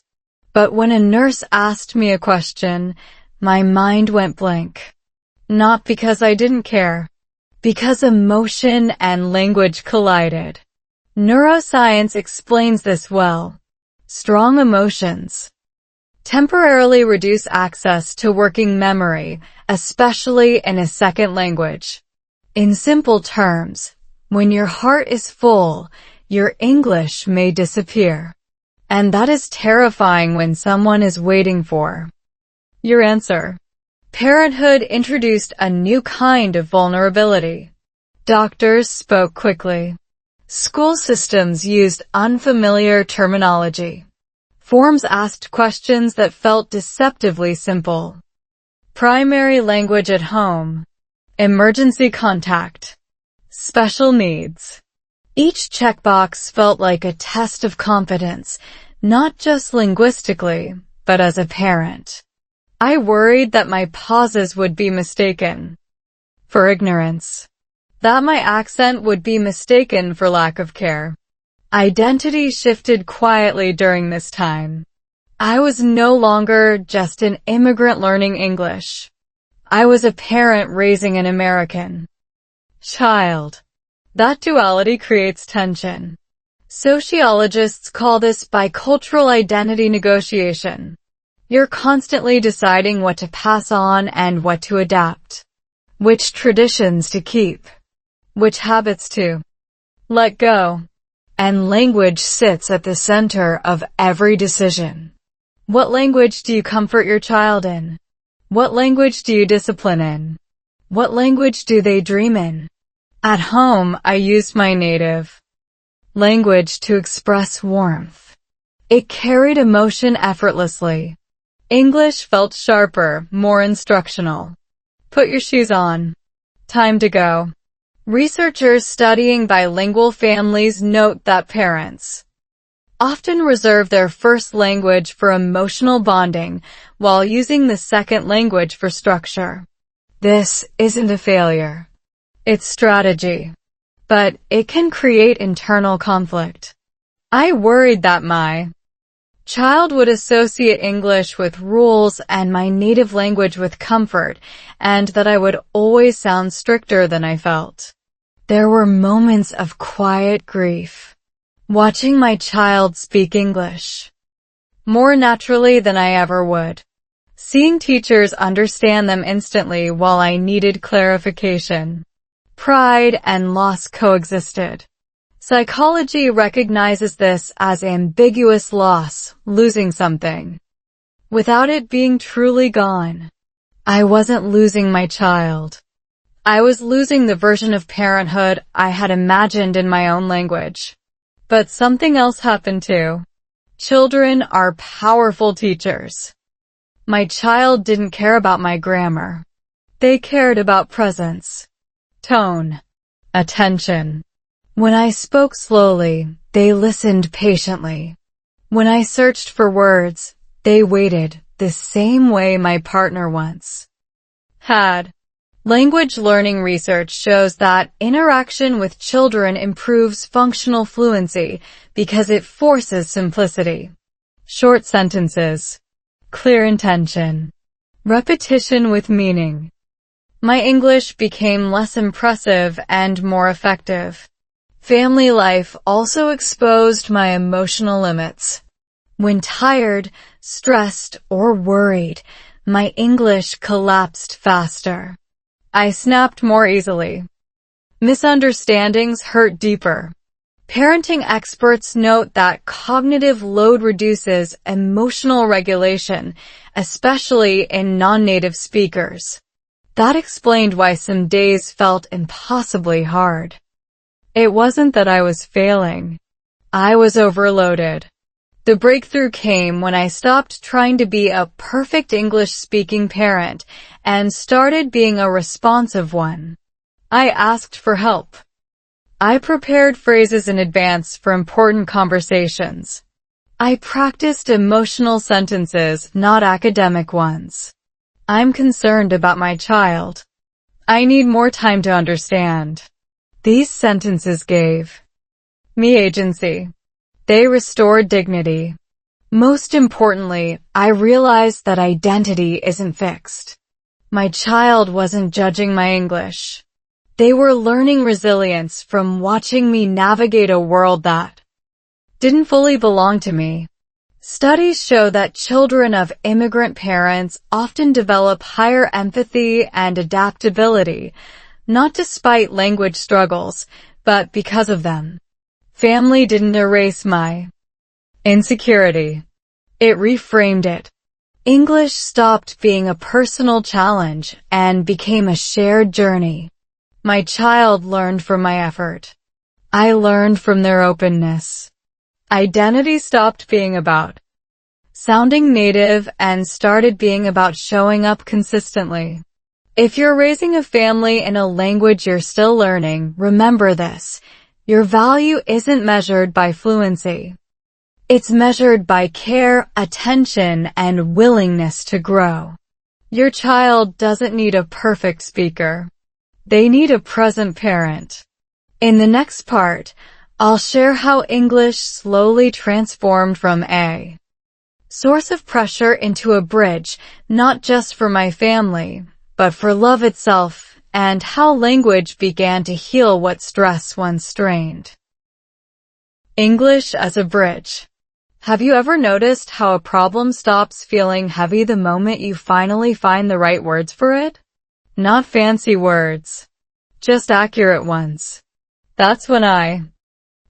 But when a nurse asked me a question, my mind went blank. Not because I didn't care, because emotion and language collided. Neuroscience explains this well. Strong emotions temporarily reduce access to working memory, especially in a second language. In simple terms, when your heart is full, your English may disappear. And that is terrifying when someone is waiting for your answer. Parenthood introduced a new kind of vulnerability. Doctors spoke quickly. School systems used unfamiliar terminology. Forms asked questions that felt deceptively simple. Primary language at home. Emergency contact. Special needs. Each checkbox felt like a test of competence, not just linguistically, but as a parent. I worried that my pauses would be mistaken for ignorance, that my accent would be mistaken for lack of care. Identity shifted quietly during this time. I was no longer just an immigrant learning English. I was a parent raising an American child. That duality creates tension. Sociologists call this bicultural identity negotiation. You're constantly deciding what to pass on and what to adapt, which traditions to keep, which habits to let go. And language sits at the center of every decision. What language do you comfort your child in? What language do you discipline in? What language do they dream in? At home, I used my native language to express warmth. It carried emotion effortlessly. English felt sharper, more instructional. Put your shoes on. Time to go. Researchers studying bilingual families note that parents often reserve their first language for emotional bonding while using the second language for structure. This isn't a failure. It's strategy. But it can create internal conflict. I worried that my child would associate English with rules and my native language with comfort, and that I would always sound stricter than I felt. There were moments of quiet grief, watching my child speak English more naturally than I ever would. Seeing teachers understand them instantly while I needed clarification. Pride and loss coexisted. Psychology recognizes this as ambiguous loss, losing something, without it being truly gone. I wasn't losing my child. I was losing the version of parenthood I had imagined in my own language. But something else happened too. Children are powerful teachers. My child didn't care about my grammar. They cared about presence, tone, attention. When I spoke slowly, they listened patiently. When I searched for words, they waited the same way my partner once had. Language learning research shows that interaction with children improves functional fluency because it forces simplicity. Short sentences, clear intention, repetition with meaning. My English became less impressive and more effective. Family life also exposed my emotional limits. When tired, stressed, or worried, my English collapsed faster. I snapped more easily. Misunderstandings hurt deeper. Parenting experts note that cognitive load reduces emotional regulation, especially in non-native speakers. That explained why some days felt impossibly hard. It wasn't that I was failing. I was overloaded. The breakthrough came when I stopped trying to be a perfect English-speaking parent and started being a responsive one. I asked for help. I prepared phrases in advance for important conversations. I practiced emotional sentences, not academic ones. I'm concerned about my child. I need more time to understand. These sentences gave me agency. They restored dignity. Most importantly, I realized that identity isn't fixed. My child wasn't judging my English. They were learning resilience from watching me navigate a world that didn't fully belong to me. Studies show that children of immigrant parents often develop higher empathy and adaptability, not despite language struggles, but because of them. Family didn't erase my insecurity. It reframed it. English stopped being a personal challenge and became a shared journey. My child learned from my effort. I learned from their openness. Identity stopped being about sounding native and started being about showing up consistently. If you're raising a family in a language you're still learning, remember this. Your value isn't measured by fluency. It's measured by care, attention, and willingness to grow. Your child doesn't need a perfect speaker. They need a present parent. In the next part, I'll share how English slowly transformed from a source of pressure into a bridge, not just for my family, but for love itself, and how language began to heal what stress once strained. English as a bridge. Have you ever noticed how a problem stops feeling heavy the moment you finally find the right words for it? Not fancy words, just accurate ones. That's when I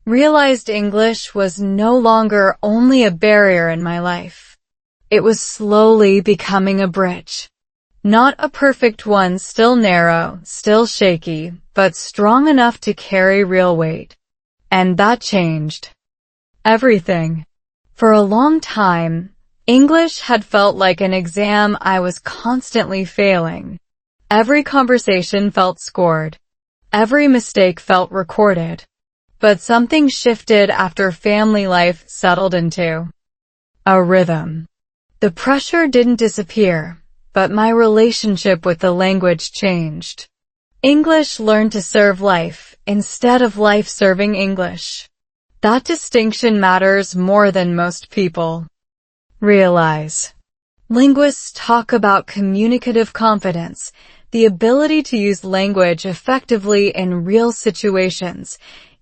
realized English was no longer only a barrier in my life. It was slowly becoming a bridge. Not a perfect one, still narrow, still shaky, but strong enough to carry real weight. And that changed everything. For a long time, English had felt like an exam I was constantly failing. Every conversation felt scored. Every mistake felt recorded. But something shifted after family life settled into a rhythm. The pressure didn't disappear, but my relationship with the language changed. English learned to serve life instead of life serving English. That distinction matters more than most people realize. Linguists talk about communicative confidence, the ability to use language effectively in real situations,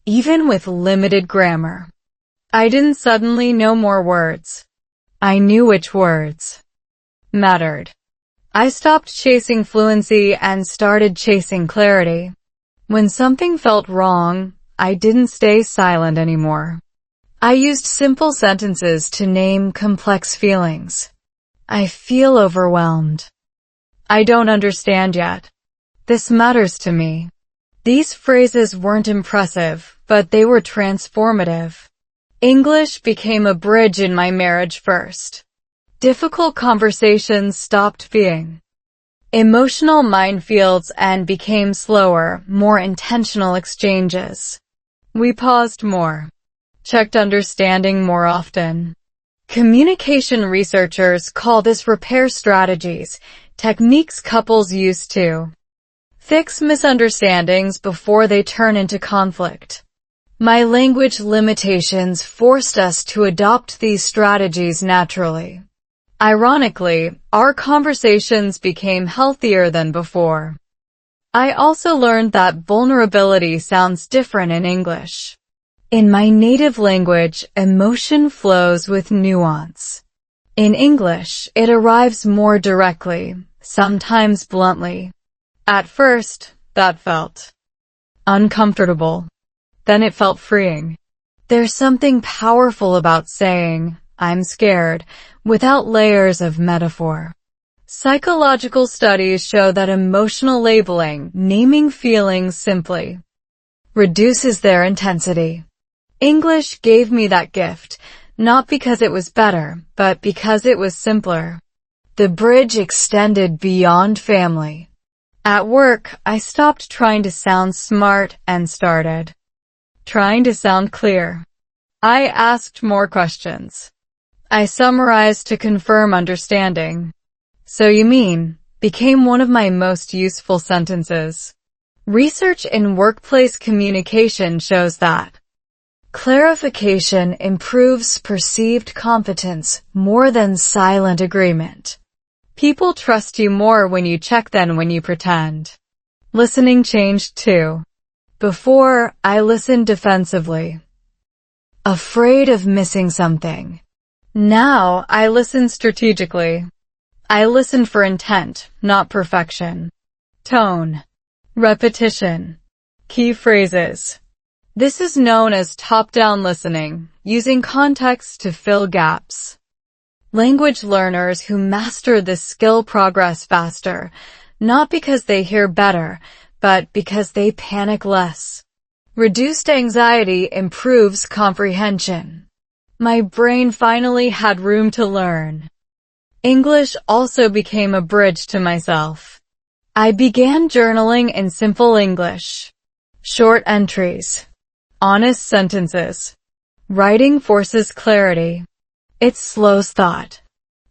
even with limited grammar. I didn't suddenly know more words. I knew which words mattered. I stopped chasing fluency and started chasing clarity. When something felt wrong, I didn't stay silent anymore. I used simple sentences to name complex feelings. I feel overwhelmed. I don't understand yet. This matters to me. These phrases weren't impressive, but they were transformative. English became a bridge in my marriage first. Difficult conversations stopped being emotional minefields and became slower, more intentional exchanges. We paused more, checked understanding more often. Communication researchers call this repair strategies, techniques couples use to fix misunderstandings before they turn into conflict. My language limitations forced us to adopt these strategies naturally. Ironically, our conversations became healthier than before. I also learned that vulnerability sounds different in English. In my native language, emotion flows with nuance. In English, it arrives more directly, sometimes bluntly. At first, that felt uncomfortable. Then it felt freeing. There's something powerful about saying, "I'm scared," without layers of metaphor. Psychological studies show that emotional labeling, naming feelings simply, reduces their intensity. English gave me that gift, not because it was better, but because it was simpler. The bridge extended beyond family. At work, I stopped trying to sound smart and started trying to sound clear. I asked more questions. I summarized to confirm understanding. "So you mean," became one of my most useful sentences. Research in workplace communication shows that clarification improves perceived competence more than silent agreement. People trust you more when you check than when you pretend. Listening changed too. Before, I listened defensively, afraid of missing something. Now, I listen strategically. I listen for intent, not perfection. Tone, repetition, key phrases. This is known as top-down listening, using context to fill gaps. Language learners who master this skill progress faster, not because they hear better, but because they panic less. Reduced anxiety improves comprehension. My brain finally had room to learn. English also became a bridge to myself. I began journaling in simple English. Short entries. Honest sentences. Writing forces clarity. It slows thought.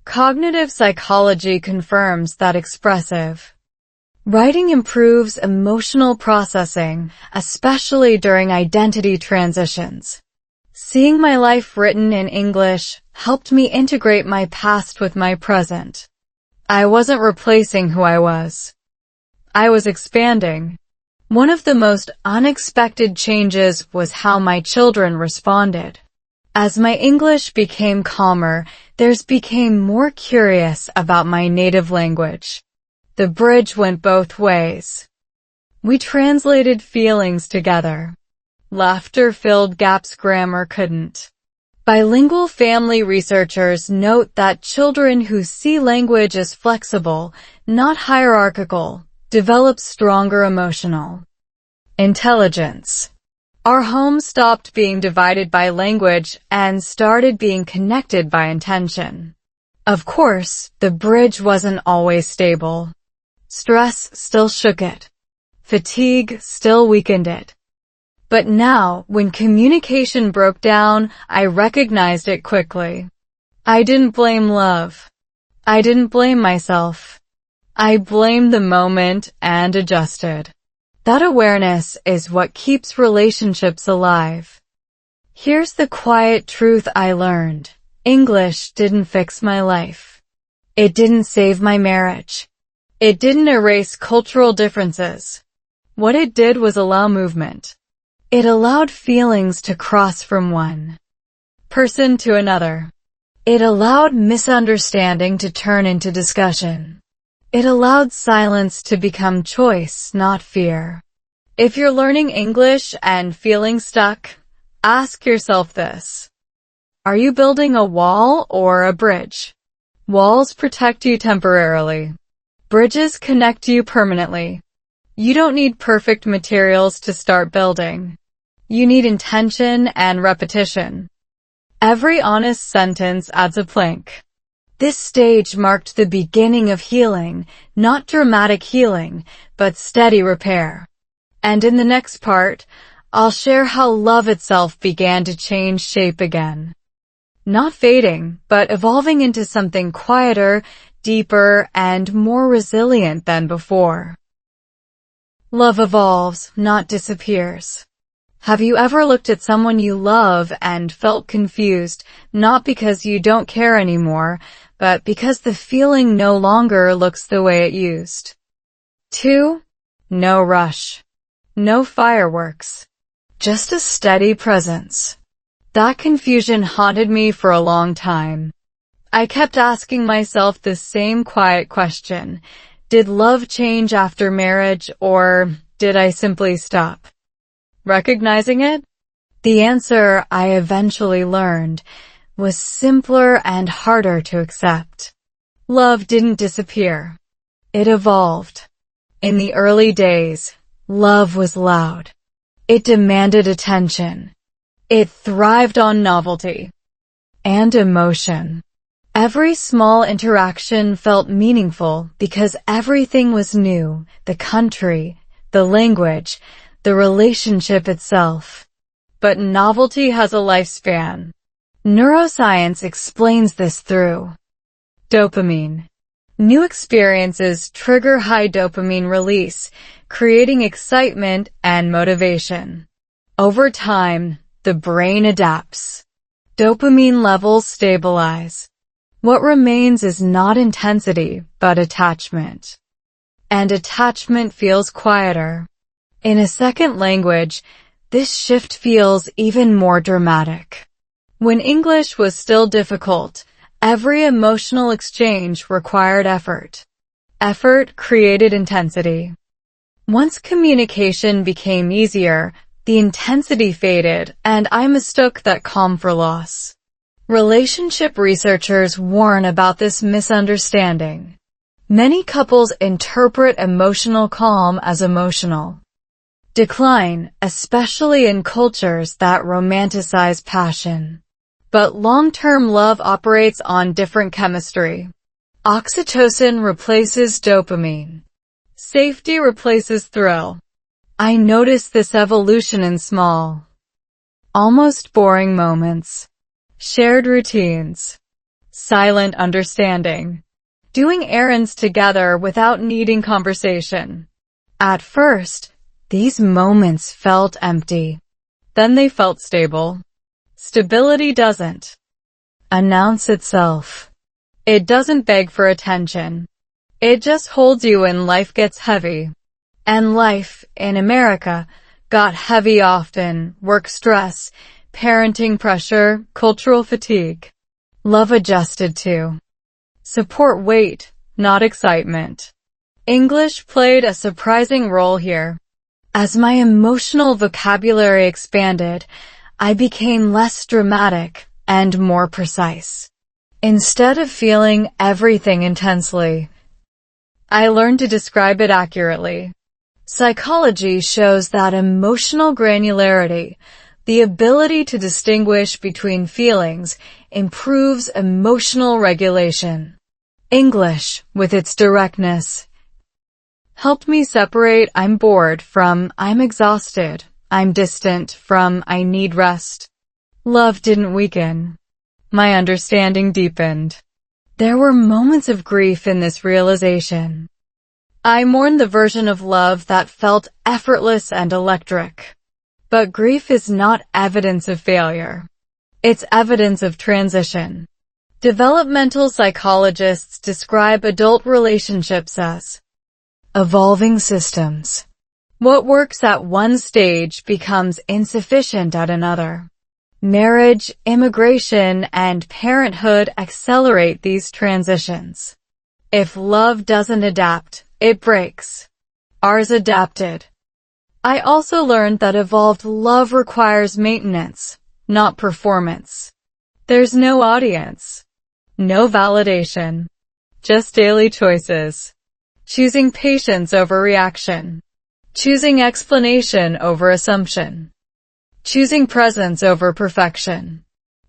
Cognitive psychology confirms that expressive writing improves emotional processing, especially during identity transitions. Seeing my life written in English helped me integrate my past with my present. I wasn't replacing who I was. I was expanding. One of the most unexpected changes was how my children responded. As my English became calmer, theirs became more curious about my native language. The bridge went both ways. We translated feelings together. Laughter filled gaps grammar couldn't. Bilingual family researchers note that children who see language as flexible, not hierarchical, develop stronger emotional intelligence. Our home stopped being divided by language and started being connected by intention. Of course, the bridge wasn't always stable. Stress still shook it. Fatigue still weakened it. But now, when communication broke down, I recognized it quickly. I didn't blame love. I didn't blame myself. I blamed the moment and adjusted. That awareness is what keeps relationships alive. Here's the quiet truth I learned. English didn't fix my life. It didn't save my marriage. It didn't erase cultural differences. What it did was allow movement. It allowed feelings to cross from one person to another. It allowed misunderstanding to turn into discussion. It allowed silence to become choice, not fear. If you're learning English and feeling stuck, ask yourself this. Are you building a wall or a bridge? Walls protect you temporarily. Bridges connect you permanently. You don't need perfect materials to start building. You need intention and repetition. Every honest sentence adds a plank. This stage marked the beginning of healing, not dramatic healing, but steady repair. And in the next part, I'll share how love itself began to change shape again. Not fading, but evolving into something quieter, deeper, and more resilient than before. Love evolves, not disappears. Have you ever looked at someone you love and felt confused, not because you don't care anymore, but because the feeling no longer looks the way it used? 2. No rush. No fireworks. Just a steady presence. That confusion haunted me for a long time. I kept asking myself the same quiet question. Did love change after marriage, or did I simply stop recognizing it? The answer, I eventually learned, was simpler and harder to accept. Love didn't disappear. It evolved. In the early days, love was loud. It demanded attention. It thrived on novelty and emotion. Every small interaction felt meaningful because everything was new: the country, the language, the relationship itself. But novelty has a lifespan. Neuroscience explains this through dopamine. New experiences trigger high dopamine release, creating excitement and motivation. Over time, the brain adapts. Dopamine levels stabilize. What remains is not intensity, but attachment. And attachment feels quieter. In a second language, this shift feels even more dramatic. When English was still difficult, every emotional exchange required effort. Effort created intensity. Once communication became easier, the intensity faded, and I mistook that calm for loss. Relationship researchers warn about this misunderstanding. Many couples interpret emotional calm as emotional decline, especially in cultures that romanticize passion. But long-term love operates on different chemistry. Oxytocin replaces dopamine. Safety replaces thrill. I noticed this evolution in small, almost boring moments. Shared routines. Silent understanding. Doing errands together without needing conversation. At first, these moments felt empty. Then they felt stable. Stability doesn't announce itself. It doesn't beg for attention. It just holds you when life gets heavy. And life, in America, got heavy often: work stress, parenting pressure, cultural fatigue. Love adjusted to support weight, not excitement. English played a surprising role here. As my emotional vocabulary expanded, I became less dramatic and more precise. Instead of feeling everything intensely, I learned to describe it accurately. Psychology shows that emotional granularity, the ability to distinguish between feelings, improves emotional regulation. English, with its directness, Helped me separate "I'm bored" from "I'm exhausted," "I'm distant" from "I need rest." Love didn't weaken. My understanding deepened. There were moments of grief in this realization. I mourned the version of love that felt effortless and electric. But grief is not evidence of failure. It's evidence of transition. Developmental psychologists describe adult relationships as evolving systems. What works at one stage becomes insufficient at another. Marriage, immigration, and parenthood accelerate these transitions. If love doesn't adapt, it breaks. Ours adapted. I also learned that evolved love requires maintenance, not performance. There's no audience, no validation, just daily choices. Choosing patience over reaction. Choosing explanation over assumption. Choosing presence over perfection.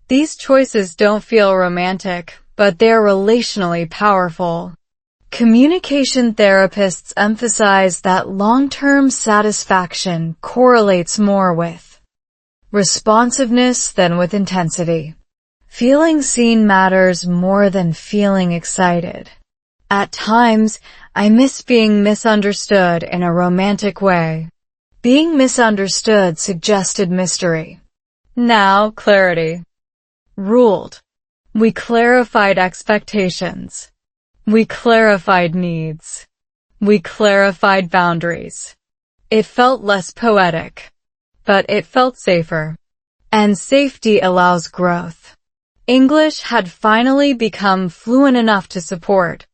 These choices don't feel romantic, but they're relationally powerful. Communication therapists emphasize that long-term satisfaction correlates more with responsiveness than with intensity. Feeling seen matters more than feeling excited. At times, I miss being misunderstood in a romantic way. Being misunderstood suggested mystery. Now, clarity ruled. We clarified expectations. We clarified needs. We clarified boundaries. It felt less poetic, but it felt safer. And safety allows growth. English had finally become fluent enough to support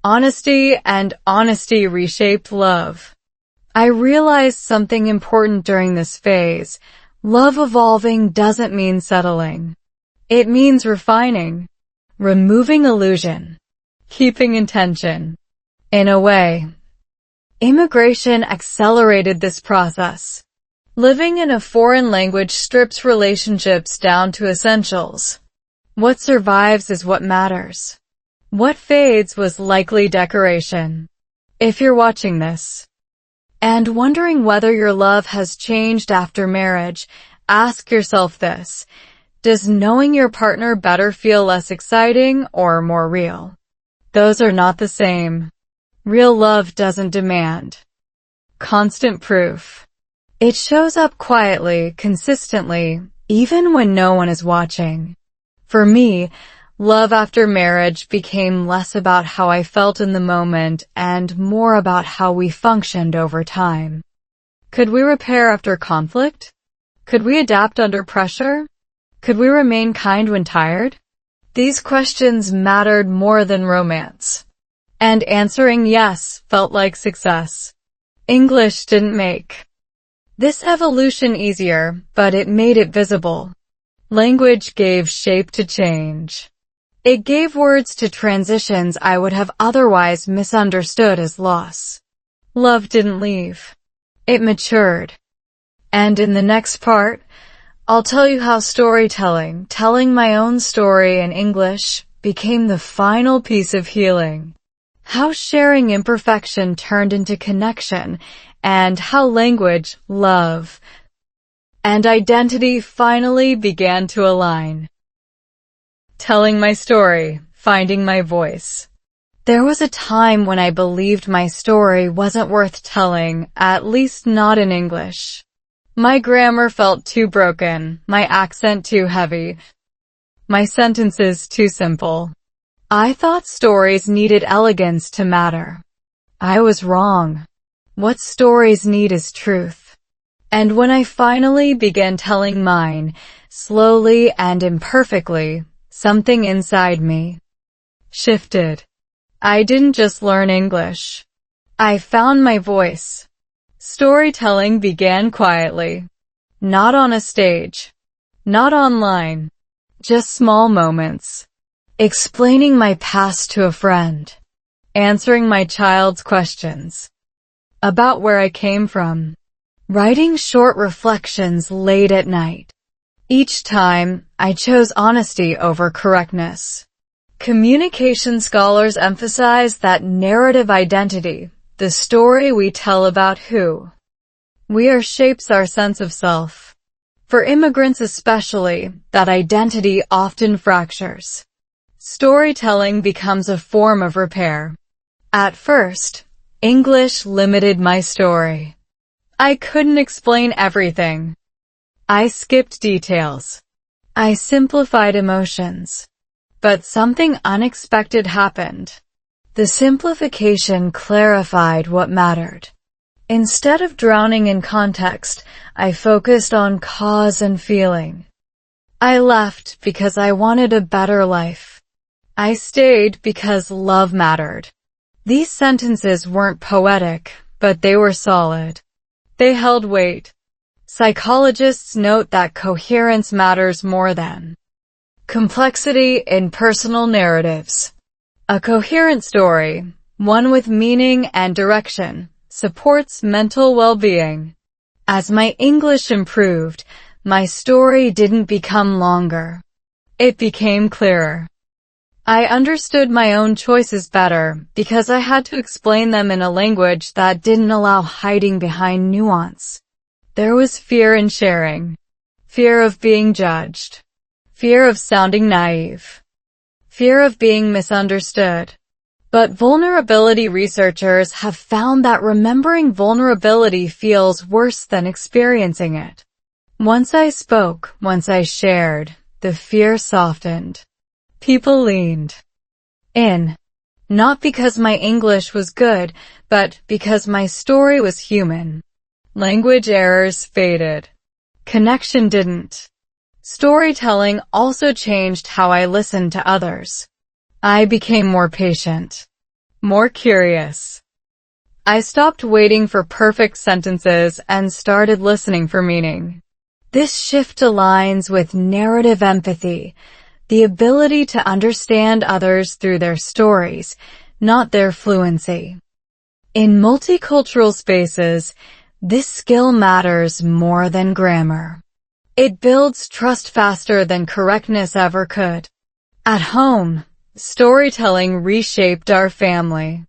honesty, and honesty reshaped love. I realized something important during this phase. Love evolving doesn't mean settling. It means refining, removing illusion, keeping intention. In a way, immigration accelerated this process. Living in a foreign language strips relationships down to essentials. What survives is what matters. What fades was likely decoration. If you're watching this and wondering whether your love has changed after marriage, ask yourself this. Does knowing your partner better feel less exciting or more real? Those are not the same. Real love doesn't demand constant proof. It shows up quietly, consistently, even when no one is watching. For me, love after marriage became less about how I felt in the moment and more about how we functioned over time. Could we repair after conflict? Could we adapt under pressure? Could we remain kind when tired? These questions mattered more than romance. And answering yes felt like success. English didn't make this evolution easier, but it made it visible. Language gave shape to change. It gave words to transitions I would have otherwise misunderstood as loss. Love didn't leave. It matured. And in the next part, I'll tell you how storytelling, telling my own story in English, became the final piece of healing. How sharing imperfection turned into connection, and how language, love, and identity finally began to align. Telling my story, finding my voice. There was a time when I believed my story wasn't worth telling, at least not in English. My grammar felt too broken, my accent too heavy, my sentences too simple. I thought stories needed elegance to matter. I was wrong. What stories need is truth. And when I finally began telling mine, slowly and imperfectly, something inside me shifted. I didn't just learn English. I found my voice. Storytelling began quietly. Not on a stage. Not online. Just small moments. Explaining my past to a friend. Answering my child's questions about where I came from. Writing short reflections late at night. Each time, I chose honesty over correctness. Communication scholars emphasize that narrative identity, the story we tell about who we are shapes our sense of self. For immigrants especially, that identity often fractures. Storytelling becomes a form of repair. At first, English limited my story. I couldn't explain everything. I skipped details. I simplified emotions. But something unexpected happened. The simplification clarified what mattered. Instead of drowning in context, I focused on cause and feeling. I left because I wanted a better life. I stayed because love mattered. These sentences weren't poetic, but they were solid. They held weight. Psychologists note that coherence matters more than complexity in personal narratives. A coherent story, one with meaning and direction, supports mental well-being. As my English improved, my story didn't become longer. It became clearer. I understood my own choices better because I had to explain them in a language that didn't allow hiding behind nuance. There was fear in sharing. Fear of being judged. Fear of sounding naive. Fear of being misunderstood. But vulnerability researchers have found that remembering vulnerability feels worse than experiencing it. Once I spoke, once I shared, the fear softened. People leaned in. Not because my English was good, but because my story was human. Language errors faded. Connection didn't. Storytelling also changed how I listened to others. I became more patient, more curious. I stopped waiting for perfect sentences and started listening for meaning. This shift aligns with narrative empathy, the ability to understand others through their stories, not their fluency. In multicultural spaces, this skill matters more than grammar. It builds trust faster than correctness ever could. At home, storytelling reshaped our family.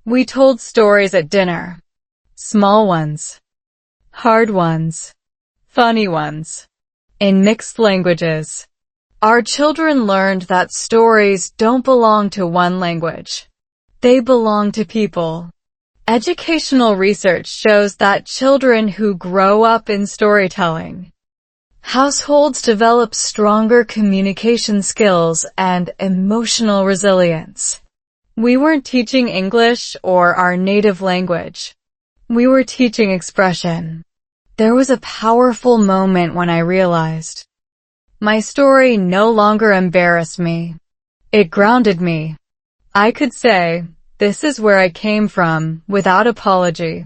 We told stories at dinner. Small ones. Hard ones. Funny ones. In mixed languages. Our children learned that stories don't belong to one language. They belong to people. Educational research shows that children who grow up in storytelling households develop stronger communication skills and emotional resilience. We weren't teaching English or our native language. We were teaching expression. There was a powerful moment when I realized my story no longer embarrassed me. It grounded me. I could say, this is where I came from, without apology.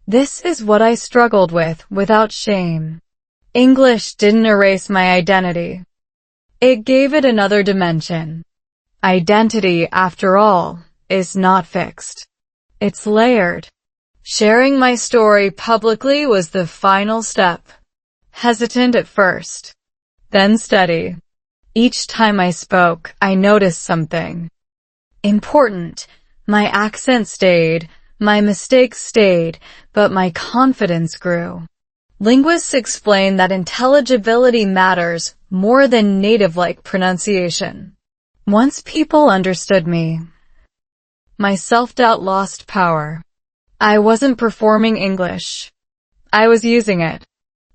This is what I struggled with, without shame. English didn't erase my identity. It gave it another dimension. Identity, after all, is not fixed. It's layered. Sharing my story publicly was the final step. Hesitant at first, then steady. Each time I spoke, I noticed something important. My accent stayed, my mistakes stayed, but my confidence grew. Linguists explain that intelligibility matters more than native-like pronunciation. Once people understood me, my self-doubt lost power. I wasn't performing English. I was using it.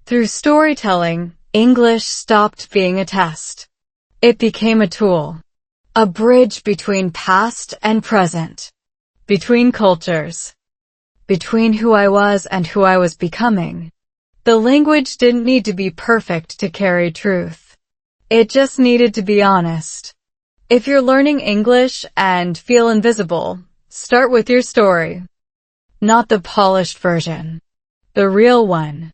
Through storytelling, English stopped being a test. It became a tool. A bridge between past and present. Between cultures. Between who I was and who I was becoming. The language didn't need to be perfect to carry truth. It just needed to be honest. If you're learning English and feel invisible, start with your story. Not the polished version. The real one.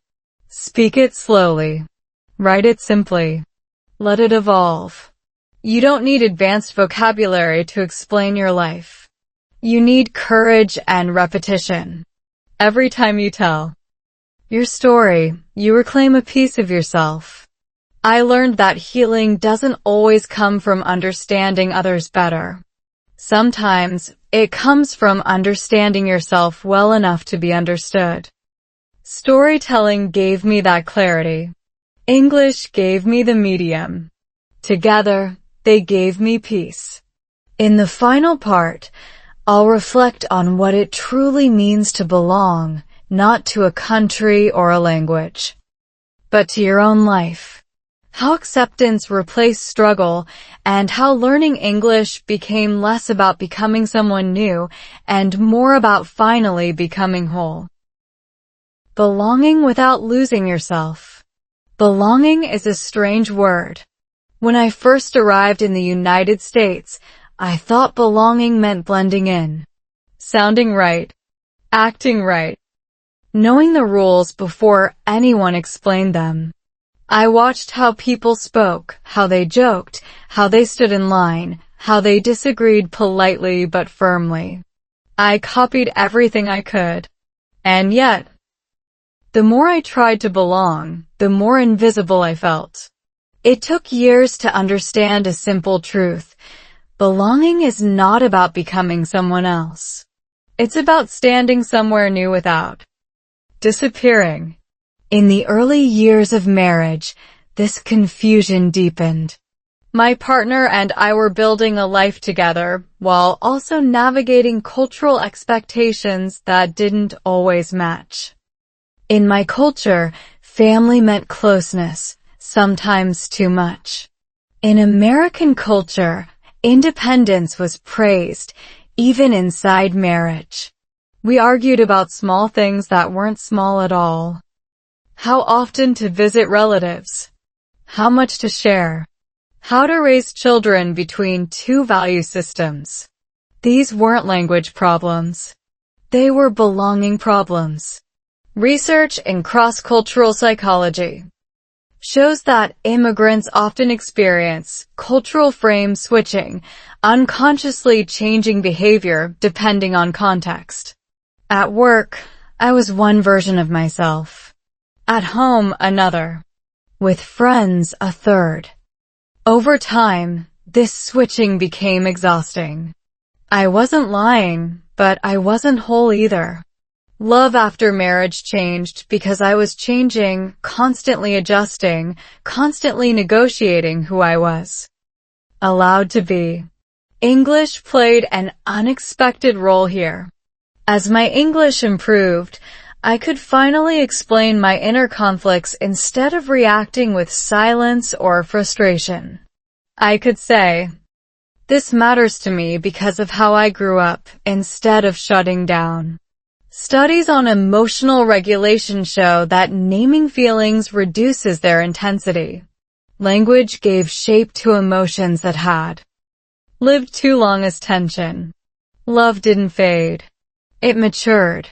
Speak it slowly. Write it simply. Let it evolve. You don't need advanced vocabulary to explain your life. You need courage and repetition. Every time you tell your story, you reclaim a piece of yourself. I learned that healing doesn't always come from understanding others better. Sometimes it comes from understanding yourself well enough to be understood. Storytelling gave me that clarity. English gave me the medium. Together, they gave me peace. In the final part, I'll reflect on what it truly means to belong, not to a country or a language, but to your own life. How acceptance replaced struggle, and how learning English became less about becoming someone new and more about finally becoming whole. Belonging without losing yourself. Belonging is a strange word. When I first arrived in the United States, I thought belonging meant blending in, sounding right, acting right, knowing the rules before anyone explained them. I watched how people spoke, how they joked, how they stood in line, how they disagreed politely but firmly. I copied everything I could. And yet, the more I tried to belong, the more invisible I felt. It took years to understand a simple truth. Belonging is not about becoming someone else. It's about standing somewhere new without disappearing. In the early years of marriage, this confusion deepened. My partner and I were building a life together, while also navigating cultural expectations that didn't always match. In my culture, family meant closeness, sometimes too much. In American culture, independence was praised, even inside marriage. We argued about small things that weren't small at all. How often to visit relatives. How much to share. How to raise children between two value systems. These weren't language problems. They were belonging problems. Research in cross-cultural psychology shows that immigrants often experience cultural frame switching, unconsciously changing behavior depending on context. At work, I was one version of myself. At home, another. With friends, a third. Over time, this switching became exhausting. I wasn't lying, but I wasn't whole either. Love after marriage changed because I was changing, constantly adjusting, constantly negotiating who I was allowed to be. English played an unexpected role here. As my English improved, I could finally explain my inner conflicts instead of reacting with silence or frustration. I could say, "This matters to me because of how I grew up," instead of shutting down. Studies on emotional regulation show that naming feelings reduces their intensity. Language gave shape to emotions that had lived too long as tension. Love didn't fade. It matured.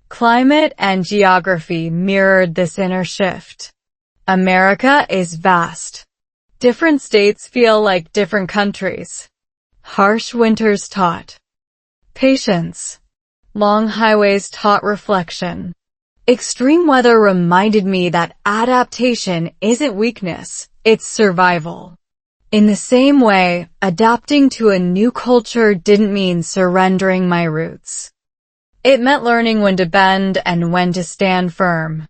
Climate and geography mirrored this inner shift. America is vast. Different states feel like different countries. Harsh winters taught patience. Long highways taught reflection. Extreme weather reminded me that adaptation isn't weakness, it's survival. In the same way, adapting to a new culture didn't mean surrendering my roots. It meant learning when to bend and when to stand firm.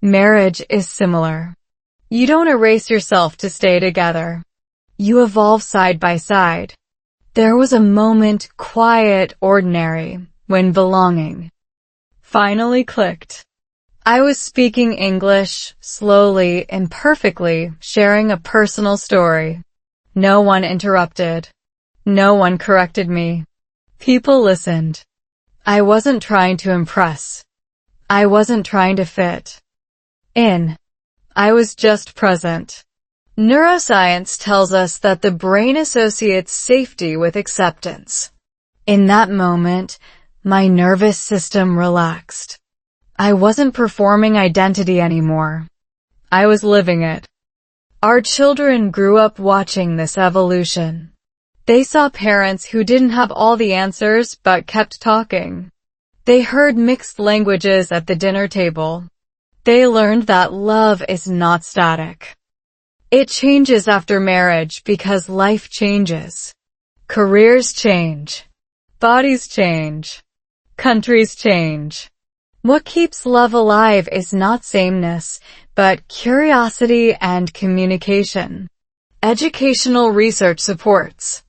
Marriage is similar. You don't erase yourself to stay together. You evolve side by side. There was a moment, quiet, ordinary, when belonging finally clicked. I was speaking English, slowly, imperfectly, sharing a personal story. No one interrupted. No one corrected me. People listened. I wasn't trying to impress. I wasn't trying to fit in. I was just present. Neuroscience tells us that the brain associates safety with acceptance. In that moment, my nervous system relaxed. I wasn't performing identity anymore. I was living it. Our children grew up watching this evolution. They saw parents who didn't have all the answers but kept talking. They heard mixed languages at the dinner table. They learned that love is not static. It changes after marriage because life changes. Careers change. Bodies change. Countries change. What keeps love alive is not sameness, but curiosity and communication. Educational research supports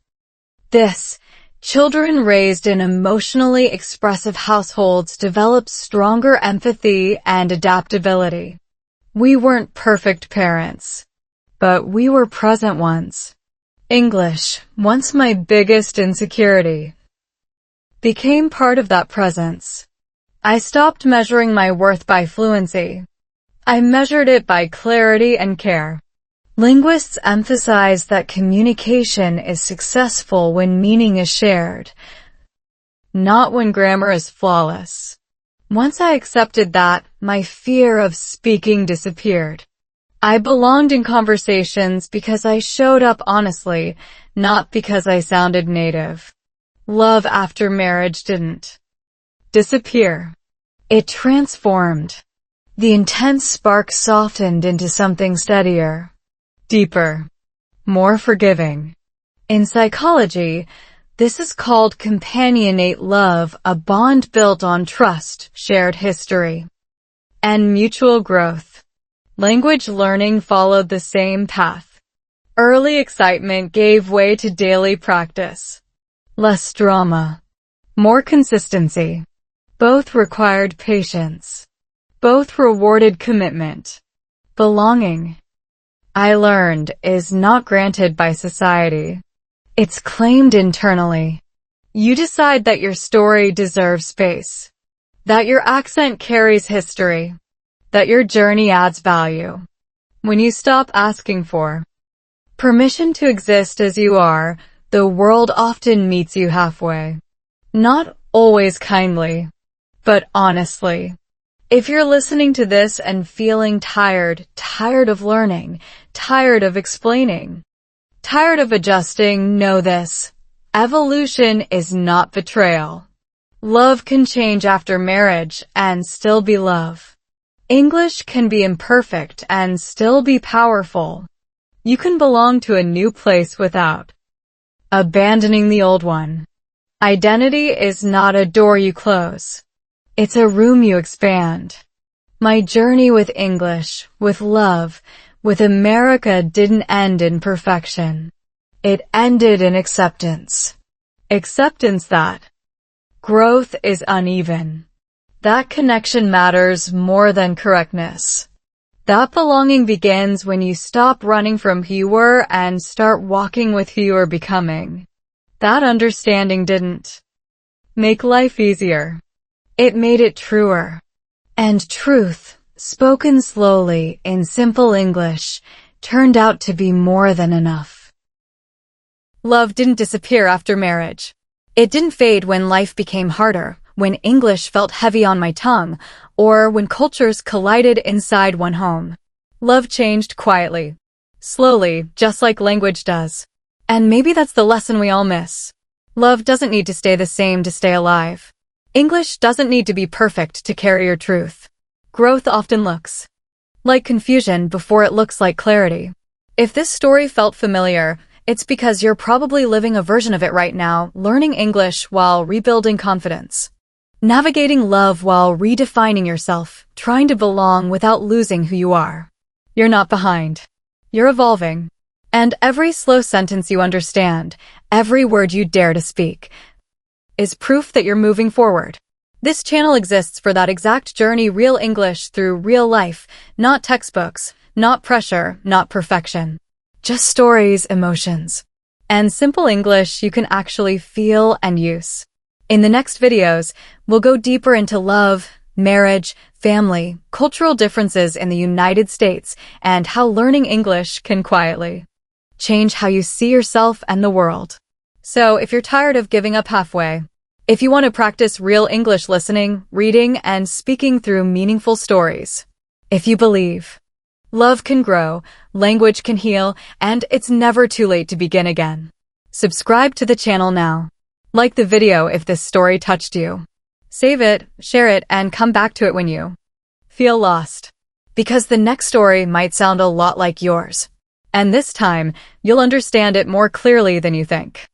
this. Children raised in emotionally expressive households develop stronger empathy and adaptability. We weren't perfect parents, but we were present ones. English, once my biggest insecurity, became part of that presence. I stopped measuring my worth by fluency. I measured it by clarity and care. Linguists emphasize that communication is successful when meaning is shared, not when grammar is flawless. Once I accepted that, my fear of speaking disappeared. I belonged in conversations because I showed up honestly, not because I sounded native. Love after marriage didn't disappear. It transformed. The intense spark softened into something steadier, deeper, more forgiving. In psychology, this is called companionate love, a bond built on trust, shared history, and mutual growth. Language learning followed the same path. Early excitement gave way to daily practice. Less drama, more consistency. Both required patience. Both rewarded commitment. Belonging, I learned, is not granted by society. It's claimed internally. You decide that your story deserves space, that your accent carries history, that your journey adds value. When you stop asking for permission to exist as you are, the world often meets you halfway. Not always kindly, but honestly. If you're listening to this and feeling tired of learning, tired of explaining, tired of adjusting, know this. Evolution is not betrayal. Love can change after marriage and still be love. English can be imperfect and still be powerful. You can belong to a new place without abandoning the old one. Identity is not a door you close. It's a room you expand. My journey with English, with love, with America didn't end in perfection. It ended in acceptance. Acceptance that growth is uneven. That connection matters more than correctness. That belonging begins when you stop running from who you were and start walking with who you are becoming. That understanding didn't make life easier. It made it truer. And truth, spoken slowly in simple English, turned out to be more than enough. Love didn't disappear after marriage. It didn't fade when life became harder, when English felt heavy on my tongue, or when cultures collided inside one home. Love changed quietly, slowly, just like language does. And maybe that's the lesson we all miss. Love doesn't need to stay the same to stay alive. English doesn't need to be perfect to carry your truth. Growth often looks like confusion before it looks like clarity. If this story felt familiar, it's because you're probably living a version of it right now, learning English while rebuilding confidence. Navigating love while redefining yourself, trying to belong without losing who you are. You're not behind. You're evolving. And every slow sentence you understand, every word you dare to speak, is proof that you're moving forward. This channel exists for that exact journey, real English through real life, not textbooks, not pressure, not perfection. Just stories, emotions, and simple English you can actually feel and use. In the next videos, we'll go deeper into love, marriage, family, cultural differences in the United States, and how learning English can quietly change how you see yourself and the world. So if you're tired of giving up halfway, if you want to practice real English listening, reading, and speaking through meaningful stories, if you believe love can grow, language can heal, and it's never too late to begin again, subscribe to the channel now. Like the video if this story touched you. Save it, share it, and come back to it when you feel lost. Because the next story might sound a lot like yours. And this time, you'll understand it more clearly than you think.